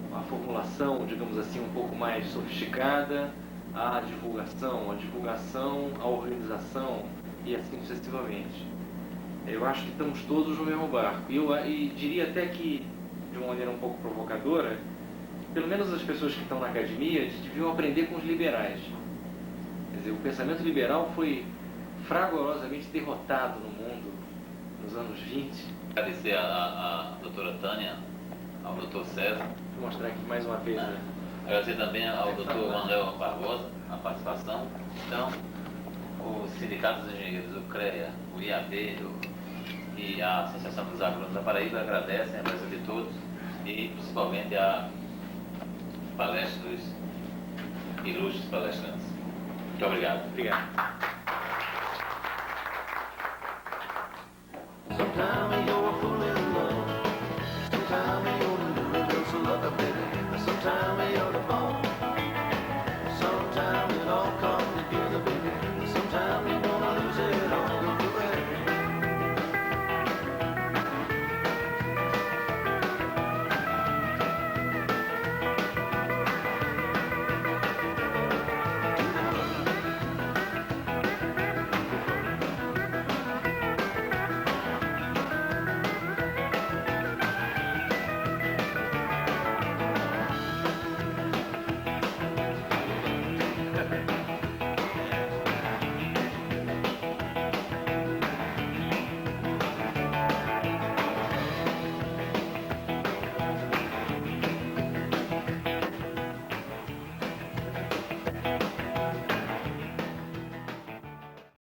Uma formulação, digamos assim, um pouco mais sofisticada à divulgação, à organização e assim sucessivamente. Eu acho que estamos todos no mesmo barco. E diria até que, de uma maneira um pouco provocadora, pelo menos as pessoas que estão na academia deviam aprender com os liberais. Quer dizer, o pensamento liberal foi fragorosamente derrotado no mundo nos anos 20. Agradecer a doutora Tânia, ao doutor César. Vou mostrar aqui mais uma vez, né? Agradecer também ao doutor Manuel Barbosa a participação. Então, os sindicatos dos engenheiros, o CREA, o IAB e a Associação dos Agrônomos da Paraíba agradecem a presença de todos e principalmente a palestra dos ilustres palestrantes. Muito obrigado. Obrigado.